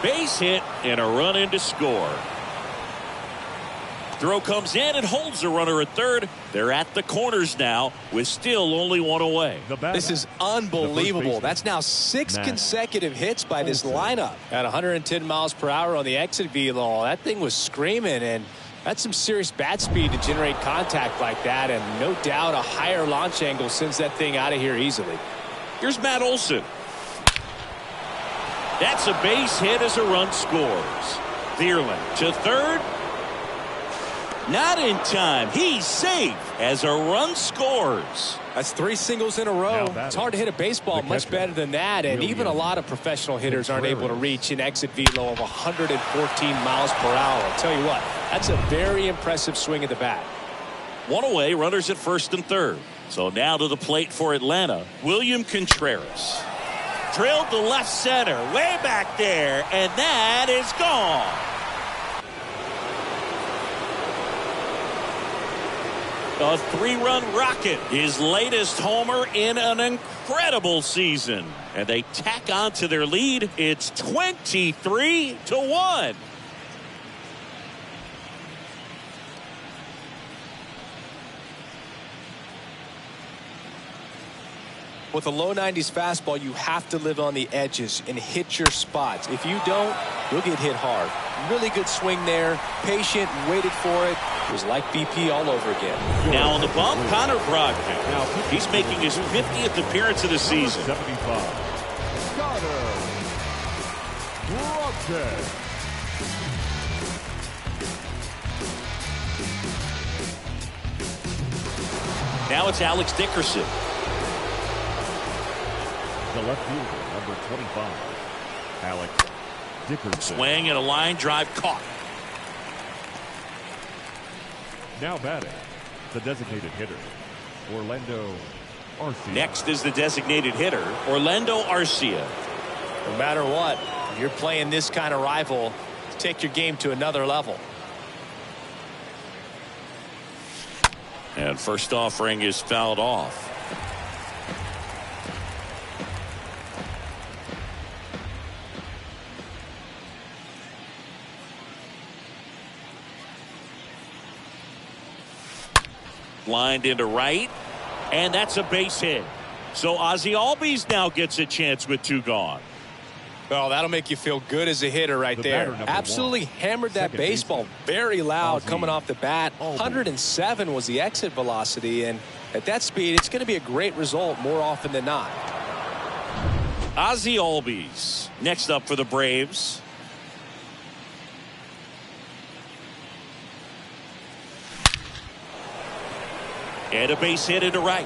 Base hit and a run in to score. Throw comes in and holds the runner at third. They're at the corners now with still only one away. This is unbelievable. That's now 6 consecutive hits by this lineup. At 110 miles per hour on the exit velo, that thing was screaming, and that's some serious bat speed to generate contact like that, and no doubt a higher launch angle sends that thing out of here easily. Here's Matt Olson. That's a base hit as a run scores. Thielen to third. Not in time. He's safe as a run scores. That's 3 singles in a row. It's hard to hit a baseball much better than that, and even a lot of professional hitters aren't able to reach an exit velo of 114 miles per hour. I'll tell you what, that's a very impressive swing of the bat. One away, runners at first and third. So now to the plate for Atlanta, William Contreras. Drilled to left center, way back there, and that is gone. A 3-run rocket, his latest homer in an incredible season. And they tack on to their lead. It's 23-1. With a low 90s fastball, you have to live on the edges and hit your spots. If you don't, you'll get hit hard. Really good swing there. Patient, waited for it. It was like BP all over again. Now on the bump, Connor Brogdon. He's making his 50th appearance of the season. 75. Connor Brogdon. Now it's Alex Dickerson. The left fielder, number 25, Alex Dickerson. Swing and a line drive caught. Now batting, the designated hitter, Orlando Arcia. Next is the designated hitter, Orlando Arcia. No matter what, you're playing this kind of rival, take your game to another level. And first offering is fouled off. Lined into right, and that's a base hit. So Ozzie Albies now gets a chance with 2 gone. Well, that'll make you feel good as a hitter right there. Absolutely hammered that baseball very loud coming off the bat. 107 was the exit velocity, and at that speed, it's going to be a great result more often than not. Ozzie Albies next up for the Braves. And a base hit into right.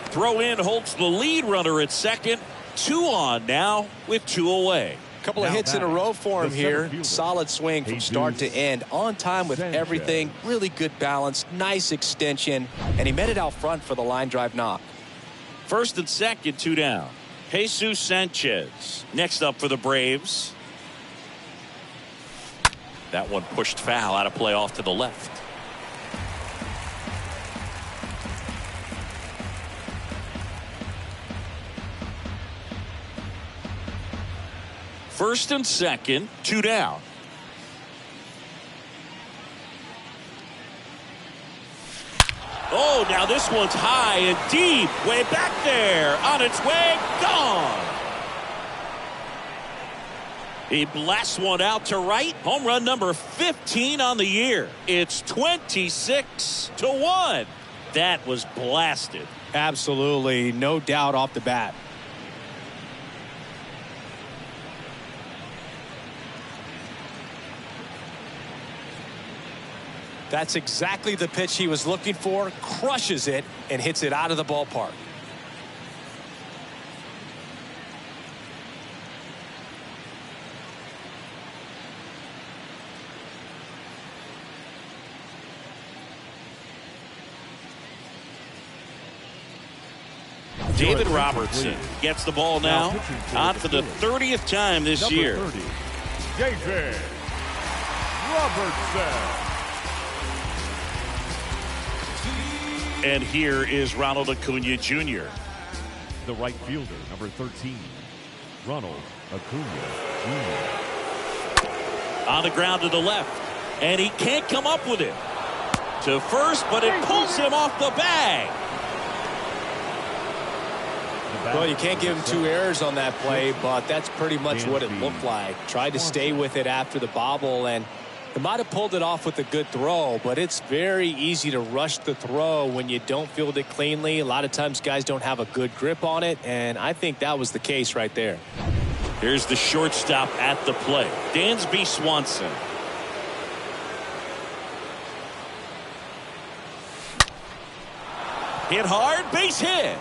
Throw in holds the lead runner at second. 2 on now with 2 away. A couple of hits in a row for him here. Solid swing from start to end. On time with everything. Really good balance. Nice extension. And he met it out front for the line drive knock. First and second, 2 down. Jesus Sanchez next up for the Braves. That one pushed foul out of play off to the left. First and second, 2 down. Oh, now this one's high and deep. Way back there. On its way. Gone. He blasts one out to right. Home run number 15 on the year. It's 26-1. That was blasted. Absolutely. No doubt off the bat. That's exactly the pitch he was looking for. Crushes it and hits it out of the ballpark. David Robertson gets the ball now on for the 30th time this year. 30, David Robertson. And here is Ronald Acuna Jr. The right fielder, number 13, Ronald Acuna Jr. On the ground to the left. And he can't come up with it. To first, but it pulls him off the bag. Well, you can't give him 2 errors on that play, but that's pretty much what it looked like. Tried to stay with it after the bobble, and he might have pulled it off with a good throw, but it's very easy to rush the throw when you don't field it cleanly. A lot of times guys don't have a good grip on it, and I think that was the case right there. Here's the shortstop at the plate, Dansby Swanson. Hit hard, base hit.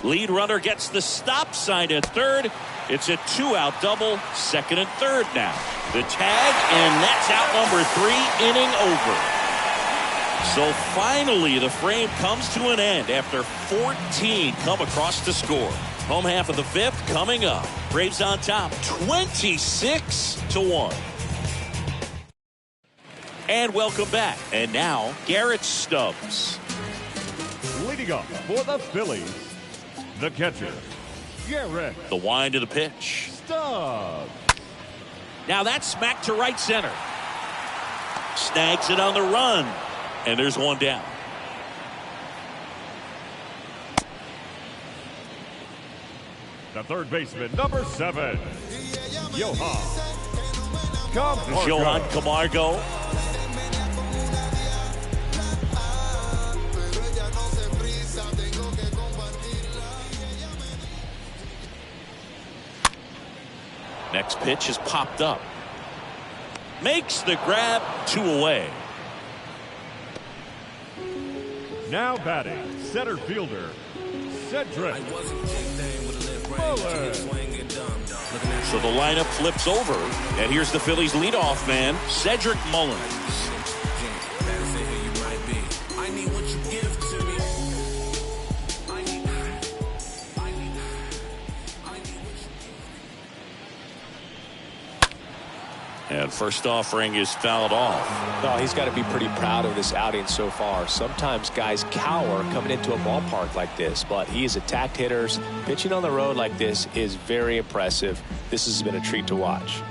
Lead runner gets the stop sign at third. It's a 2-out double, second and third now. The tag, and that's out number 3, inning over. So finally, the frame comes to an end after 14 come across to score. Home half of the fifth coming up. Braves on top, 26-1. And welcome back. And now, Garrett Stubbs. Leading up for the Phillies, the catcher, Garrett. The wind of the pitch. Stubbs. Now that's smacked to right center. Snags it on the run. And there's one down. The third baseman, number 7, Johan Camargo. Johan Camargo. Next pitch is popped up. Makes the grab, 2 away. Now batting, center fielder, Cedric Mullins. So the lineup flips over, and here's the Phillies leadoff man, Cedric Mullins. And first offering is fouled off. No, he's got to be pretty proud of this outing so far. Sometimes guys cower coming into a ballpark like this, but he has attacked hitters. Pitching on the road like this is very impressive. This has been a treat to watch.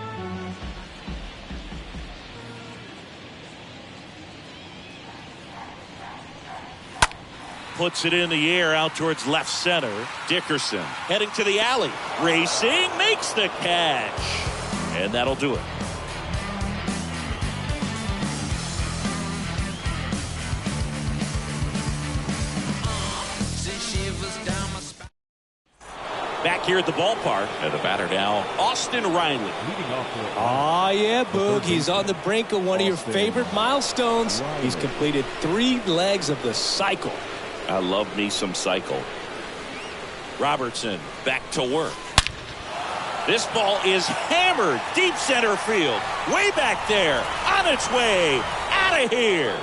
Puts it in the air out towards left center. Dickerson heading to the alley. Racing, makes the catch. And that'll do it. Back here at the ballpark, and the batter now, Austin Riley. Oh, yeah, Boog. He's on the brink of one of your favorite milestones. He's completed 3 legs of the cycle. I love me some cycle. Robertson back to work. This ball is hammered deep center field. Way back there. On its way. Out of here.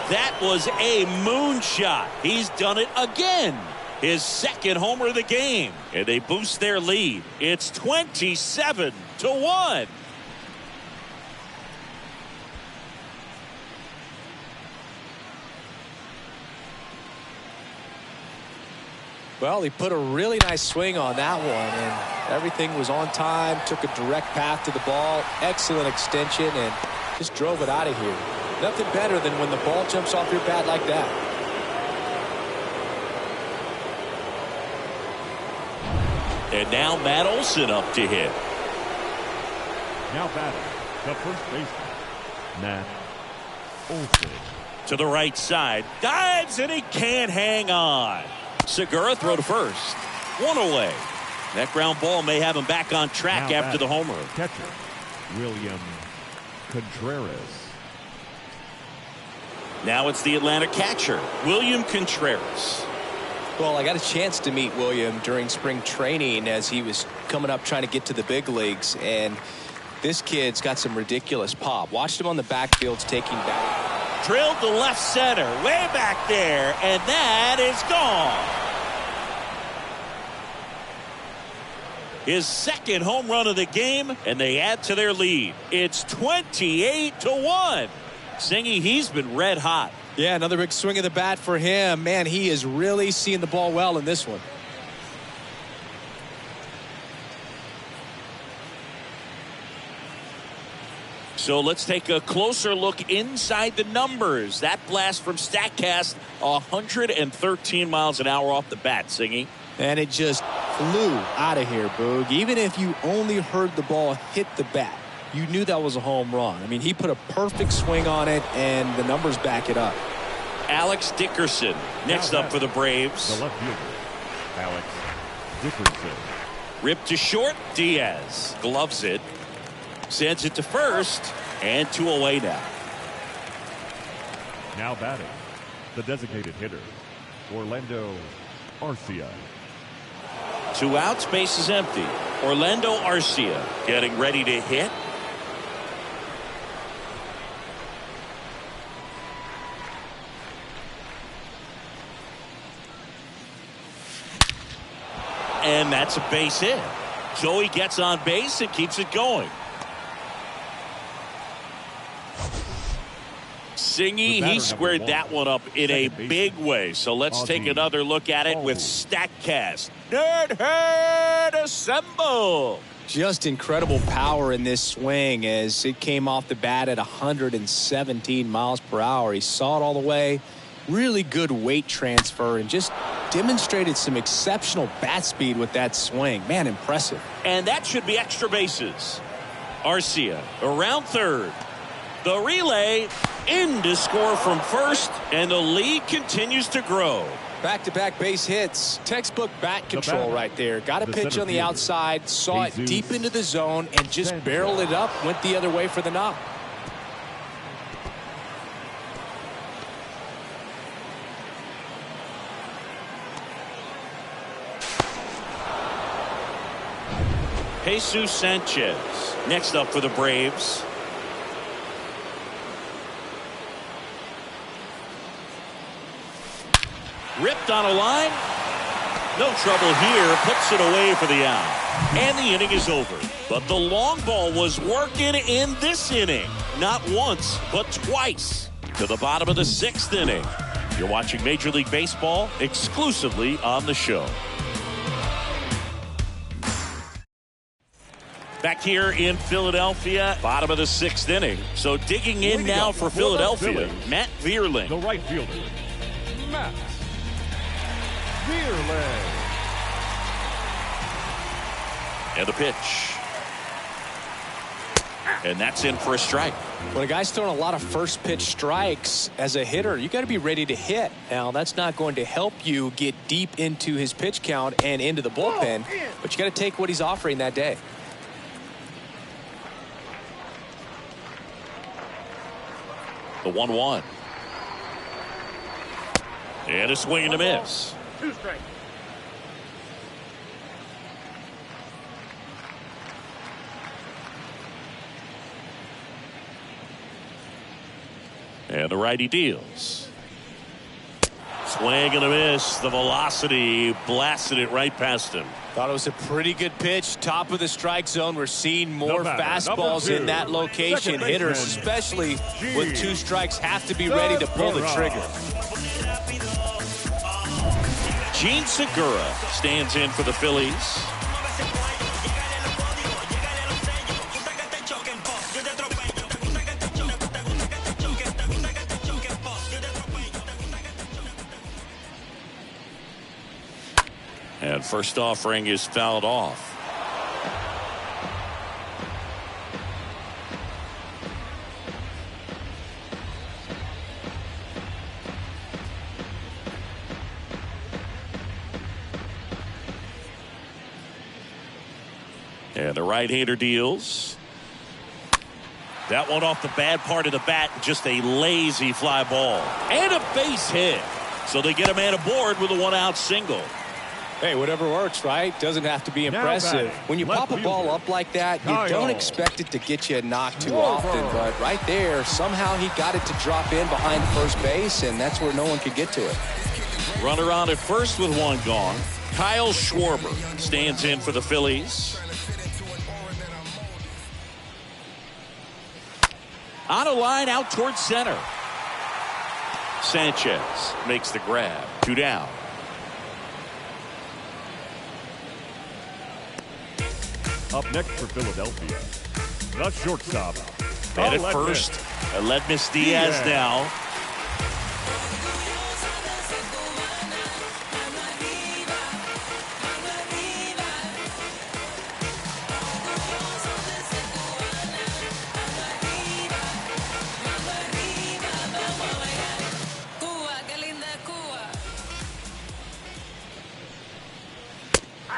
That was a moonshot. He's done it again. His second homer of the game. And they boost their lead. It's 27-1. Well, he put a really nice swing on that one, and everything was on time, took a direct path to the ball, excellent extension, and just drove it out of here. Nothing better than when the ball jumps off your bat like that. And now Matt Olson up to hit. Now batting, the first baseman, Matt Olson. To the right side. Dives, and he can't hang on. Segura throw to first. 1 away. That ground ball may have him back on track now after the homer. Catcher, William Contreras. Now it's the Atlanta catcher, William Contreras. Well, I got a chance to meet William during spring training as he was coming up trying to get to the big leagues, and this kid's got some ridiculous pop. Watched him on the backfields taking back. Drilled to left center, way back there, and that is gone. His second home run of the game, and they add to their lead. It's 28-1. Singy, he's been red hot. Yeah, another big swing of the bat for him. Man, he is really seeing the ball well in this one. So let's take a closer look inside the numbers. That blast from StatCast, 113 miles an hour off the bat, Singy. And it just flew out of here, Boog. Even if you only heard the ball hit the bat, you knew that was a home run. I mean, he put a perfect swing on it, and the numbers back it up. Alex Dickerson next up for the Braves. The left fielder, Alex Dickerson. Ripped to short. Diaz gloves it. Sends it to first. And 2 away now. Now batting, the designated hitter, Orlando Arcia. 2 outs, base is empty. Orlando Arcia getting ready to hit. and that's a base hit. Joey gets on base and keeps it going. Singy, he squared that one up in a big way. So let's take another look at it with StatCast. Nerd Herd assemble! Just incredible power in this swing as it came off the bat at 117 miles per hour. He saw it all the way. Really good weight transfer and just demonstrated some exceptional bat speed with that swing. Man, impressive. And that should be extra bases. Arcia around third. The relay in to score from first, and the lead continues to grow. Back-to-back base hits. Textbook bat control right there. Got a pitch on the outside, saw it deep into the zone, and just barreled it up, went the other way for the knock. Jesus Sanchez next up for the Braves. Ripped on a line. No trouble here. Puts it away for the out. And the inning is over. But the long ball was working in this inning. Not once, but twice. To the bottom of the 6th inning. You're watching Major League Baseball exclusively on the show. Back here in Philadelphia, bottom of the 6th inning. So digging in now for Philadelphia, Matt Vierling. The right fielder, Matt Vierling. And the pitch. And that's in for a strike. When a guy's throwing a lot of first pitch strikes as a hitter, you got to be ready to hit. Now, that's not going to help you get deep into his pitch count and into the bullpen, but you got to take what he's offering that day. The 1-1. And a swing and a miss. 2 strikes. And the righty deals. Swing and a miss. The velocity blasted it right past him. Thought it was a pretty good pitch. Top of the strike zone. We're seeing more fastballs in that location. Hitters, especially with 2 strikes, have to be ready to pull the trigger. Gene Segura stands in for the Phillies. And first offering is fouled off. And the right-hander deals. That one off the bad part of the bat. Just a lazy fly ball. And a base hit. So they get a man aboard with a 1-out single. Hey, whatever works, right? Doesn't have to be impressive. When you pop a ball up like that, you don't expect it to get you a knock too often. But right there, somehow he got it to drop in behind first base, and that's where no one could get to it. Runner on at first with 1 gone. Kyle Schwarber stands in for the Phillies. On a line out towards center. Sanchez makes the grab. 2 down. Up next for Philadelphia, the shortstop. And at first, Aledmys Diaz now.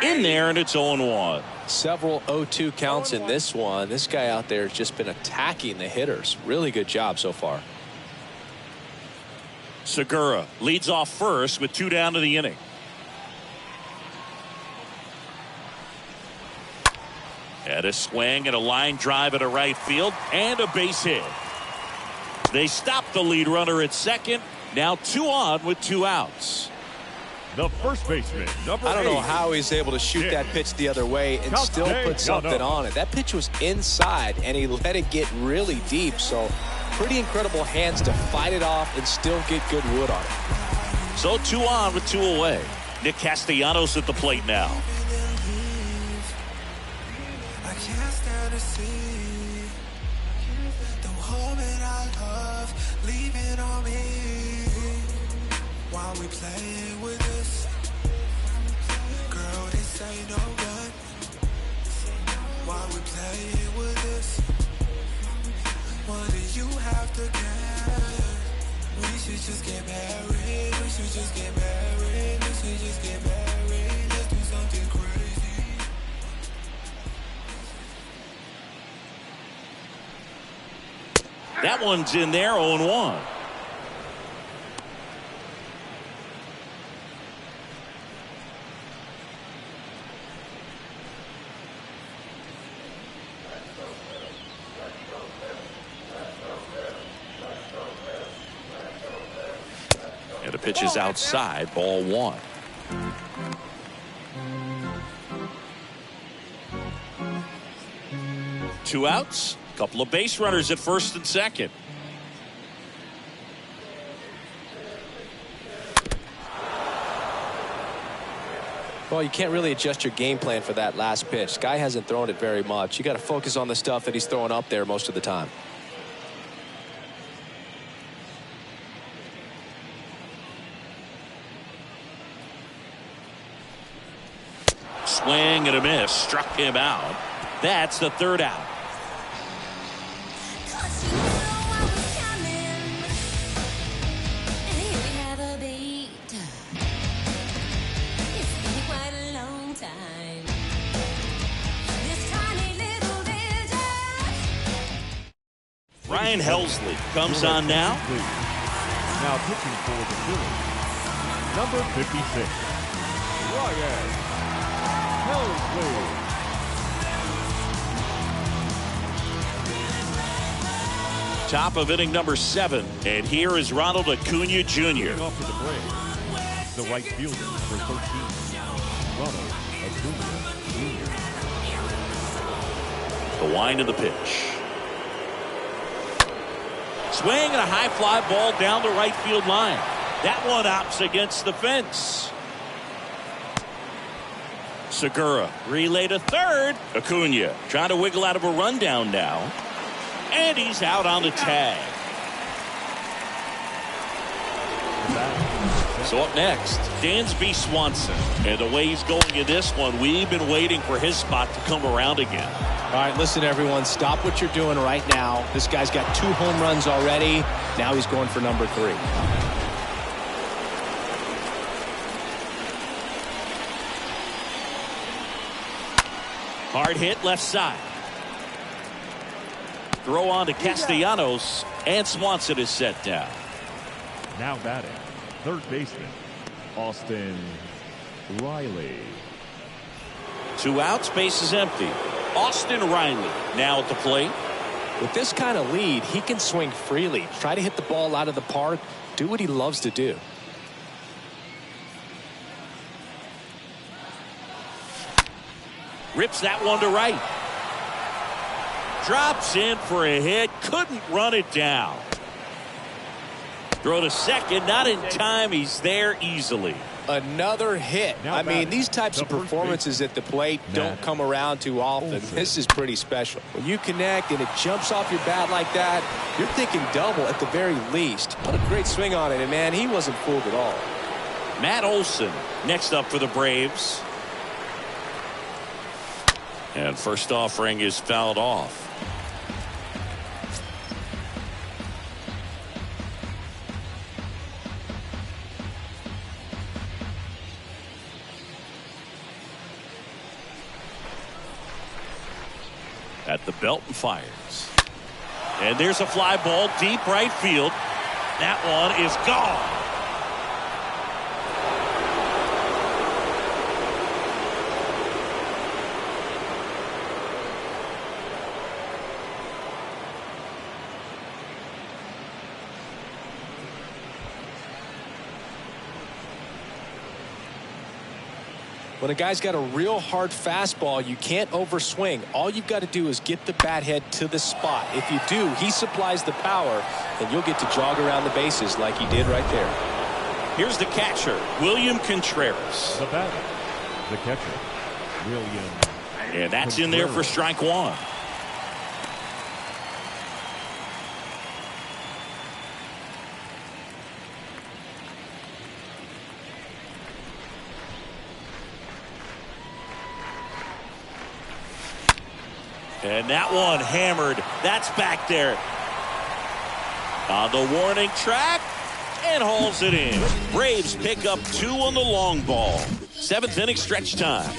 In there, and it's 0-1. Several 0-2 counts in this one. This guy out there has just been attacking the hitters. Really good job so far. Segura leads off first with 2 down to the inning. And a swing and a line drive at a right field and a base hit. They stop the lead runner at second. Now 2 on with 2 outs. the first baseman, number 8. I don't know how he's able to shoot that pitch the other way and still put something on it. That pitch was inside, and he let it get really deep. So pretty incredible hands to fight it off and still get good wood on it. So 2 on with 2 away. Nick Castellanos at the plate now. I can't stand to see the woman I love leaving on me while we play with this. Girl, this ain't no good. While we play with this, what do you have to get? We should just get married. We should just get married. We should just get married. Let's do something crazy. That one's in there, 0-1. And the pitch is outside, ball 1. Two outs. Couple of base runners at first and second. Well, you can't really adjust your game plan for that last pitch. Guy hasn't thrown it very much. You got to focus on the stuff that he's throwing up there most of the time. Swing and a miss. Struck him out. That's the 3rd out. Ryan Helsley comes on now. Now pitching for the Phillies, number 56, Ryan Helsley. Top of inning number 7, and here is Ronald Acuna Jr. Off for the Braves, the right fielder for 13, Ronald Acuna Jr. The wind of the pitch. Swing and a high fly ball down the right field line. That one opts against the fence. Segura relay to third. Acuna trying to wiggle out of a rundown now. And he's out on the tag. So up next, Dansby Swanson. And the way he's going in this one, we've been waiting for his spot to come around again. All right, listen, everyone. Stop what you're doing right now. This guy's got 2 home runs already. Now he's going for number 3. Hard hit left side. Throw on to Castellanos, and Swanson is set down. Now batting, third baseman, Austin Riley. 2 outs, base is empty. Austin Riley now at the plate. With this kind of lead, he can swing freely. Try to hit the ball out of the park. Do what he loves to do. Rips that one to right. Drops in for a hit. Couldn't run it down. Throw to second. Not in time. He's there easily. Another hit. I mean, these types of performances at the plate don't come around too often. This is pretty special. When you connect and it jumps off your bat like that, you're thinking double at the very least. What a great swing on it, and man, he wasn't fooled at all. Matt Olson next up for the Braves. And first offering is fouled off. At the belt and fires. And there's a fly ball deep right field. That one is gone. When a guy's got a real hard fastball, you can't overswing. All you've got to do is get the bat head to the spot. If you do, he supplies the power, and you'll get to jog around the bases like he did right there. Here's the catcher, William Contreras. The batter, the catcher, William. And that's in there for strike one. And that one hammered. That's back there. On the warning track. And hauls it in. Braves pick up 2 on the long ball. 7th inning stretch time.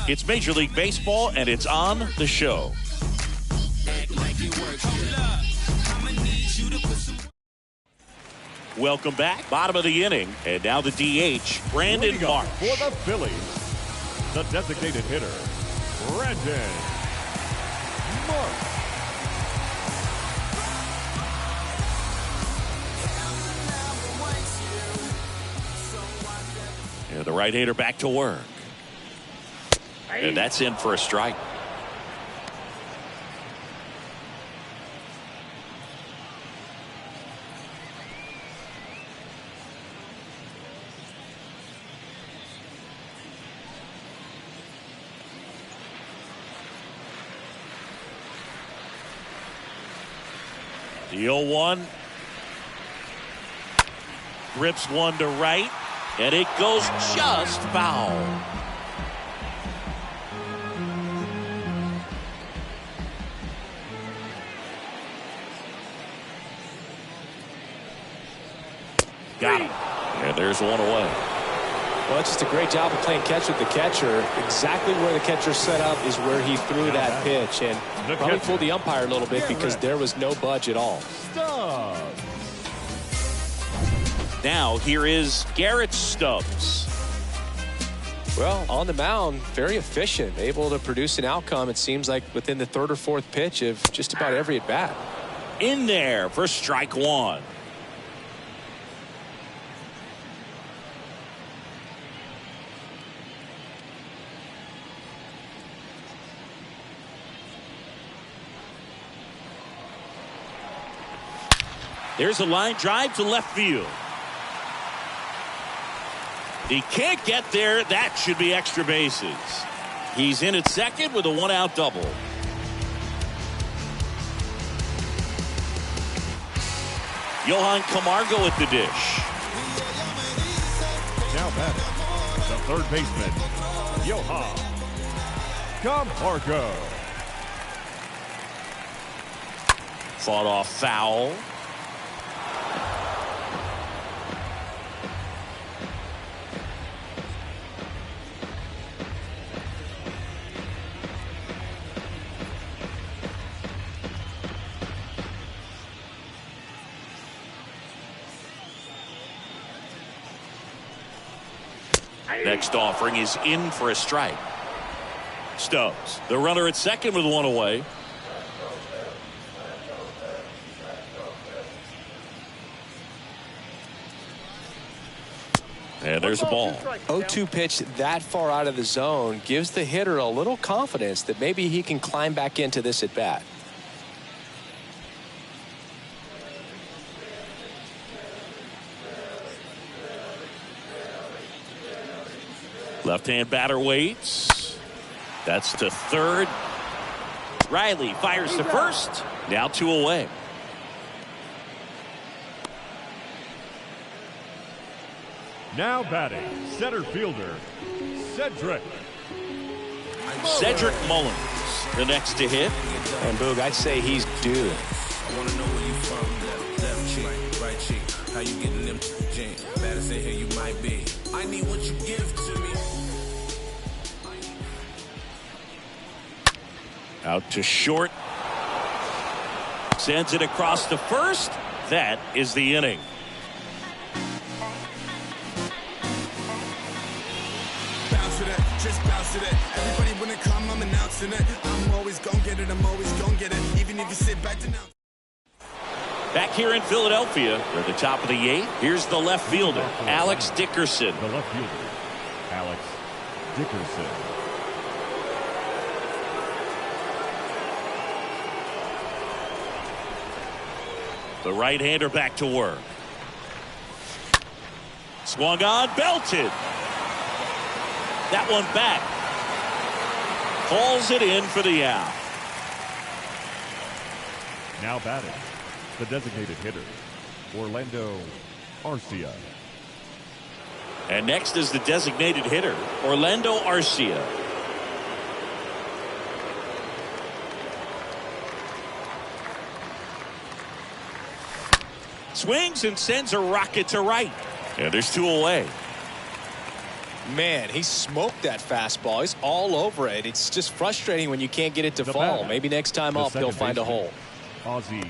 It's Major League Baseball, and it's on the show. Welcome back. Bottom of the inning. And now the DH, Brandon Marsh. For the Phillies, the designated hitter, Brandon Marsh. And the right-hander back to work. And that's in for a strike. The 0-1. Rips one to right. And it goes just foul. Got him. And there's one away. Well, it's just a great job of playing catch with the catcher. Exactly where the catcher set up is where he threw that pitch. And probably fooled the umpire a little bit because there was no budge at all. Stubbs. Now here is Garrett Stubbs. Well, on the mound, very efficient, able to produce an outcome, it seems like, within the 3rd or 4th pitch of just about every at bat. In there for strike one. There's a line drive to left field. He can't get there. That should be extra bases. He's in at second with a 1-out double. Johan Camargo at the dish. Now batting, the third baseman, Johan Camargo. Fought off foul. Next offering is in for a strike. Stubbs, the runner at second with one away. And there's a ball. 0-2 pitch that far out of the zone gives the hitter a little confidence that maybe he can climb back into this at bat. Left-hand batter waits. That's to third. Riley fires to first. Now 2 away. Now batting, center fielder, Cedric Mullins, the next to hit. And Boog, I'd say he's due. I wanna know where you from. Left cheek, right cheek. How you getting them jeans? Better say here you might be. I need what you give to me. Out to short. Sends it across to first. That is the inning. Bounce to that, just bounce to that. Everybody when it come, I'm announcing it. I'm always gonna get it, I'm always gonna get it. Even if you sit back to now. Back here in Philadelphia, we're at the top of the 8th. Here's the left fielder, Alex Dickerson. The left fielder, Alex Dickerson. The right-hander back to work. Swung on, belted. That one back. Hauls it in for the out. Now batting, the designated hitter, Orlando Arcia. And next is the designated hitter, Orlando Arcia. Swings and sends a rocket to right. And there's 2 away. Man, he smoked that fastball. He's all over it. It's just frustrating when you can't get it to fall. batter, Maybe next time up he'll find a hole. Ozzie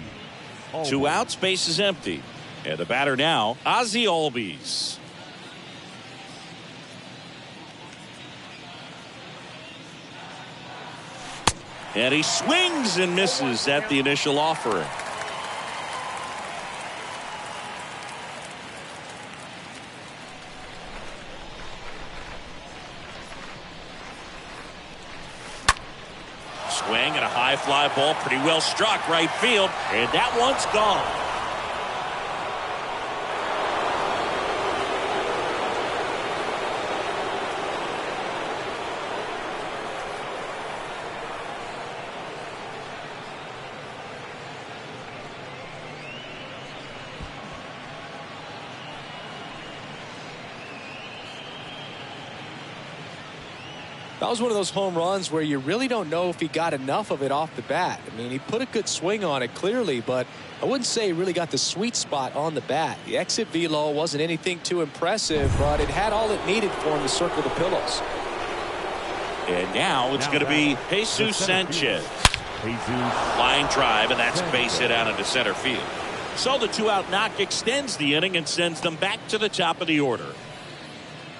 2 outs, base is empty. And the batter now, Ozzie Albies. And he swings and misses at the initial offering. Swing and a high fly ball, pretty well struck right field, and that one's gone. That was one of those home runs where you really don't know if he got enough of it off the bat. I mean, he put a good swing on it clearly, but I wouldn't say he really got the sweet spot on the bat. The exit velo wasn't anything too impressive, but it had all it needed for him to circle the pillows. And now it's going to be Jesus Sanchez. Line drive, and that's a base hit out into center field. So the 2-out knock extends the inning and sends them back to the top of the order.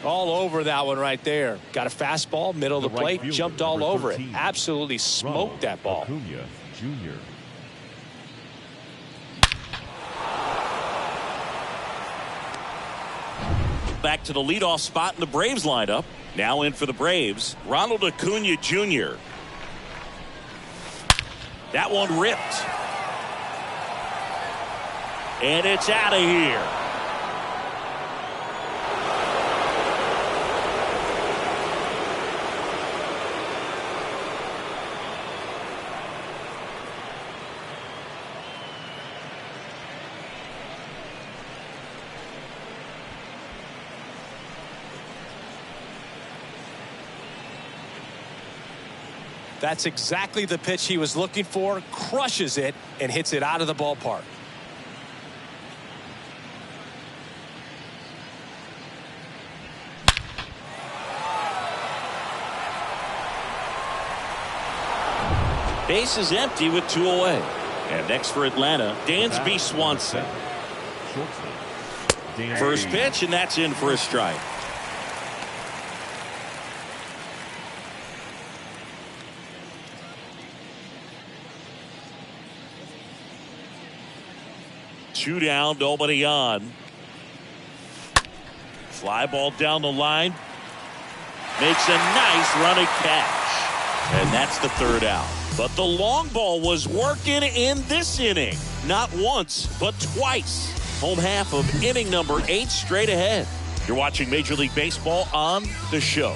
All over that one right there. Got a fastball, middle of the plate, fielder, jumped all number over it. 13, Absolutely smoked that ball. Acuna Jr. Back to the leadoff spot in the Braves lineup. Now in for the Braves, Ronald Acuna Jr. That one ripped. And it's out of here. That's exactly the pitch he was looking for. Crushes it and hits it out of the ballpark. Base is empty with 2 away. And next for Atlanta, Dansby Swanson. First pitch, and that's in for a strike. Two down, nobody on. Fly ball down the line. Makes a nice running catch. And that's the 3rd out. But the long ball was working in this inning. Not once, but twice. Home half of inning number 8 straight ahead. You're watching Major League Baseball on The Show.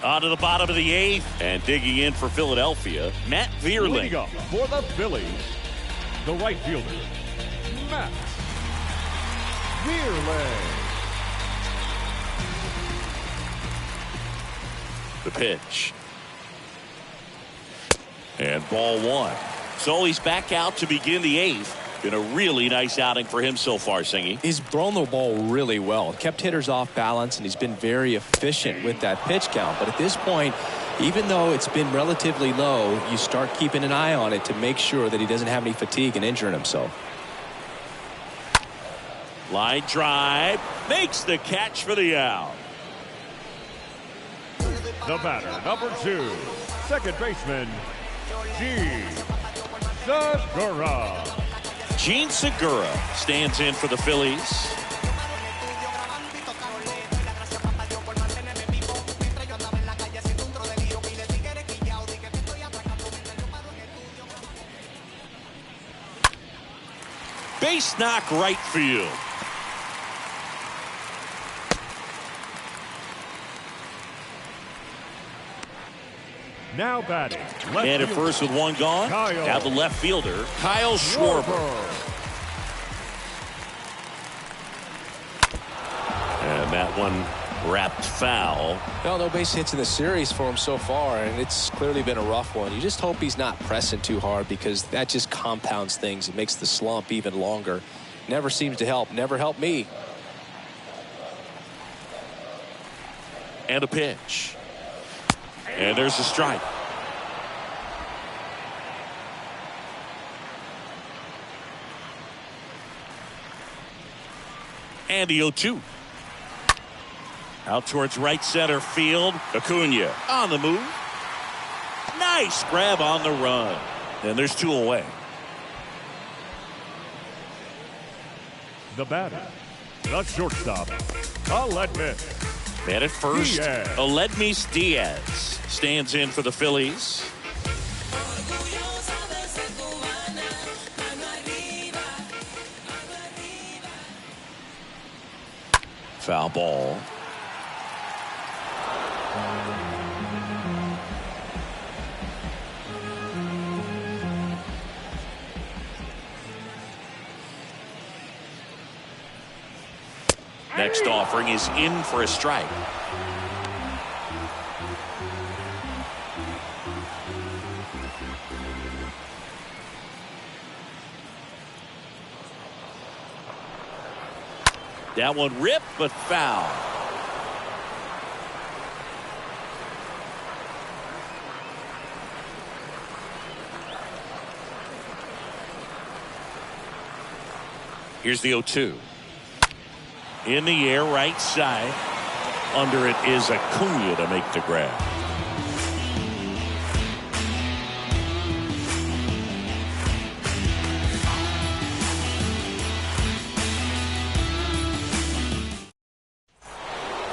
On to the bottom of the 8th, and digging in for Philadelphia, Matt Vierling. Leading up for the Phillies, the right fielder, Matt Vierling. The pitch. And ball 1. So he's back out to begin the 8th. Been a really nice outing for him so far, Singy. He's thrown the ball really well. Kept hitters off balance, and he's been very efficient with that pitch count. But at this point, even though it's been relatively low, you start keeping an eye on it to make sure that he doesn't have any fatigue and injuring himself. Line drive. Makes the catch for the out. The batter, number 2, second baseman, Jean Segura. Jean Segura stands in for the Phillies. Base knock right field. Now batting. Left And at fielder. first with one gone. Kyle Now the left fielder, Kyle Schwarber. And that one wrapped foul. No base hits in the series for him so far, and it's clearly been a rough one. You just hope he's not pressing too hard, because that just compounds things. It makes the slump even longer. Never seems to help. Never helped me. And a pitch. And there's a strike. And the 0-2. Out towards right center field. Acuna on the move. Nice grab on the run. And there's 2 away. The batter. The shortstop. Aledmys. And at first, Diaz. Aledmys Diaz stands in for the Phillies. Foul ball. Next offering is in for a strike. That one ripped, but foul. Here's the 0-2. In the air, right side. Under it is Acuna to make the grab.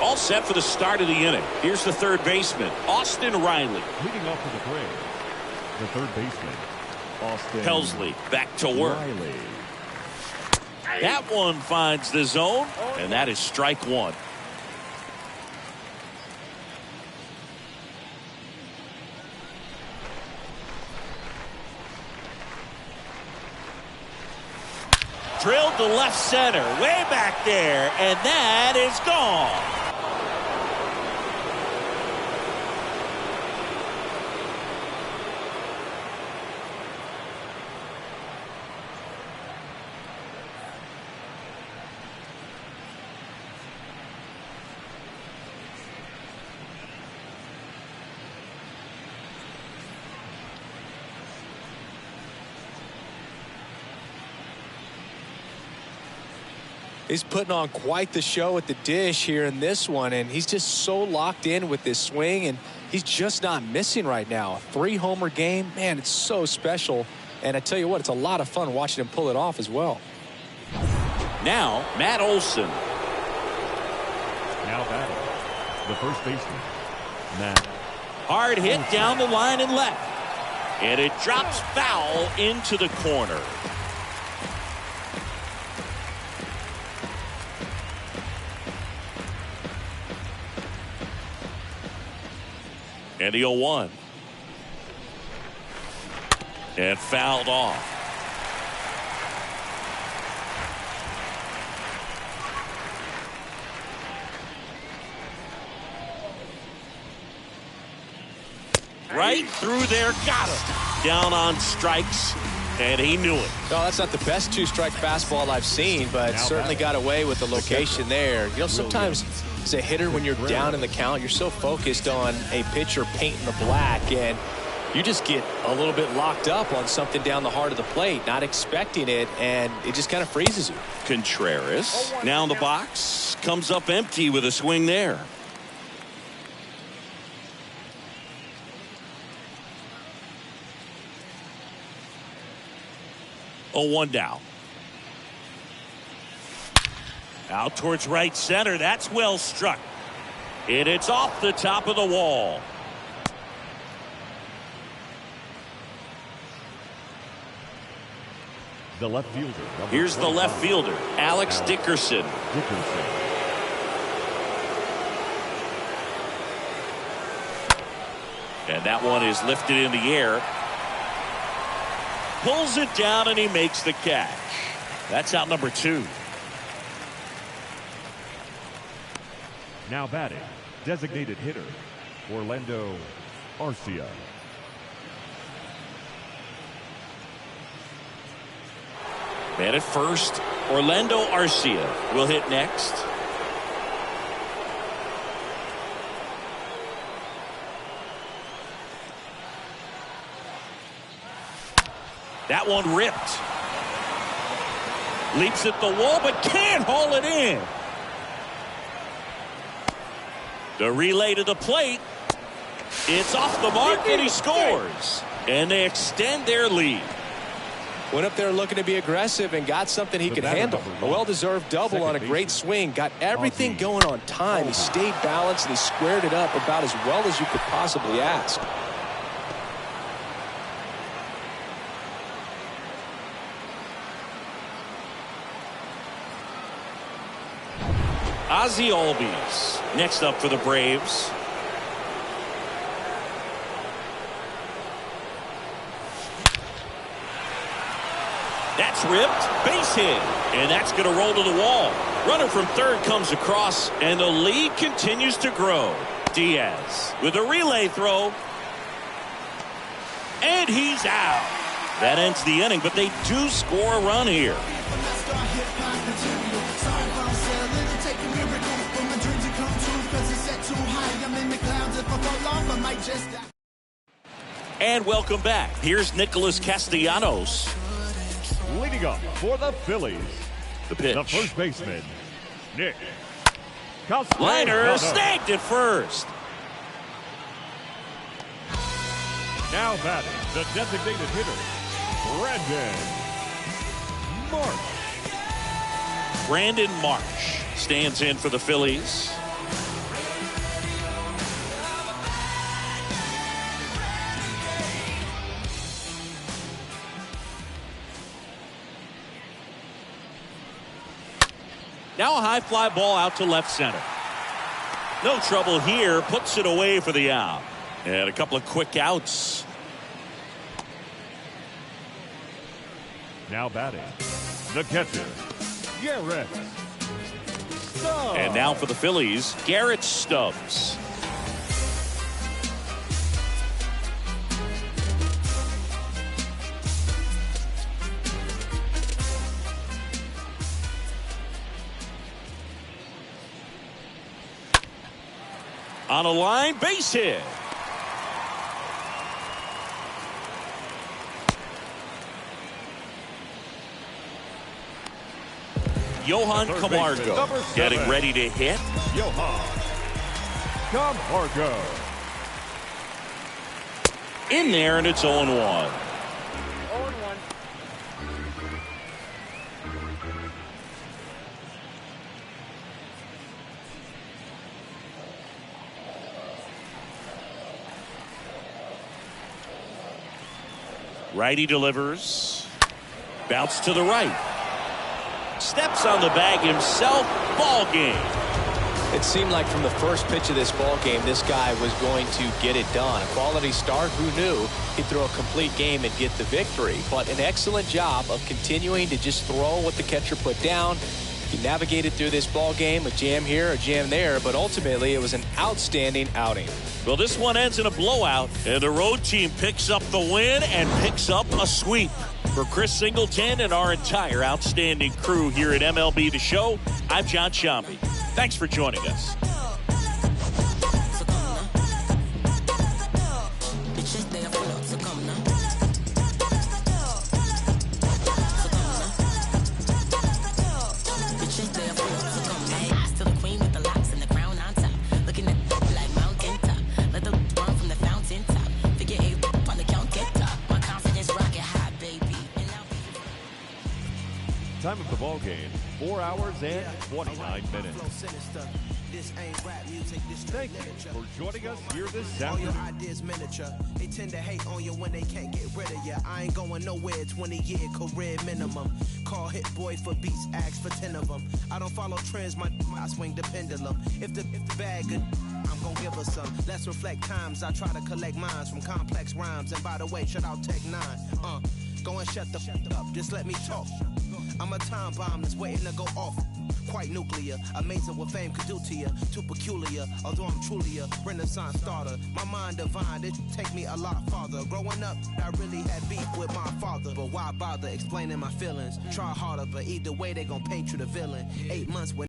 All set for the start of the inning. Here's the third baseman, Austin Riley. Leading off for the Braves, the third baseman, Austin Helsley back to work. Riley. That one finds the zone, and that is strike one. Drilled to left center, way back there, and that is gone. He's putting on quite the show at the dish here in this one, and he's just so locked in with this swing, and he's just not missing right now. A 3-homer game, man, it's so special. And I tell you what, it's a lot of fun watching him pull it off as well. Now, Matt Olson. Now batting, the first baseman, Matt. Hard hit down the line and left. And it drops foul into the corner. And the 0-1. And fouled off. Right through there, got him. Down on strikes, and he knew it. No, that's not the best 2-strike fastball I've seen, but certainly got away with the location there. You know, sometimes as a hitter, when you're down in the count, you're so focused on a pitcher painting the black, and you just get a little bit locked up on something down the heart of the plate, not expecting it, and it just kind of freezes you. Contreras now in the box, comes up empty with a swing there. Oh, 1 down. Out towards right center. That's well struck. And it's off the top of the wall. The left fielder. Here's the left fielder, Alex Dickerson. And that one is lifted in the air. Pulls it down and he makes the catch. That's out number 2. Now batting, designated hitter, Orlando Arcia. Man at first, Orlando Arcia will hit next. That one ripped. Leaps at the wall, but can't haul it in. The relay to the plate. It's off the mark, and he scores. And they extend their lead. Went up there looking to be aggressive and got something he could handle. A well-deserved double on a great swing. Got everything going on time. He stayed balanced, and he squared it up about as well as you could possibly ask. Ozzie Albies next up for the Braves. That's ripped, base hit, and that's going to roll to the wall. Runner from third comes across, and the lead continues to grow. Diaz with a relay throw, and he's out. That ends the inning, but they do score a run here. And welcome back. Here's Nicholas Castellanos. Leading up for the Phillies, The pitch. the first baseman, Nick Castellanos. Liner snagged at first. Now batting, the designated hitter, Brandon Marsh. Brandon Marsh stands in for the Phillies. Now a high fly ball out to left center. No trouble here. Puts it away for the out. And a couple of quick outs. Now batting, the catcher, Garrett Stubbs. And now for the Phillies, Garrett Stubbs. On a line, base hit. Johan Camargo getting ready to hit. Johan Camargo. In there, and it's 0-1. Righty delivers. Bounce to the right. Steps on the bag himself. Ball game. It seemed like from the first pitch of this ball game, this guy was going to get it done. A quality start. Who knew he'd throw a complete game and get the victory? But an excellent job of continuing to just throw what the catcher put down. He navigated through this ball game, a jam here, a jam there, but ultimately it was an outstanding outing. Well, this one ends in a blowout, and the road team picks up the win and picks up a sweep. For Chris Singleton and our entire outstanding crew here at MLB The Show, I'm John Sciambi. Thanks for joining us. Time of the ball game, 4 hours and 29 minutes. This ain't rap music, this Thank you for joining us here this all your afternoon. ideas miniature. They tend to hate on you when they can't get rid of you. I ain't going nowhere, 20-year career minimum. Call Hit Boy for beats, ask for 10 of them. I don't follow trends, I swing the pendulum. If the bag good, I'm gonna give her some. Let's reflect times, I try to collect minds from complex rhymes. And by the way, shout out Tech 9. Go and shut the up, just let me talk. I'm a time bomb that's waiting to go off. Quite nuclear, amazing what fame could do to you. Too peculiar, although I'm truly a renaissance starter. My mind divine, it take me a lot farther. Growing up, I really had beef with my father. But why bother explaining my feelings? Try harder, but either way they gon' paint you the villain. 8 months with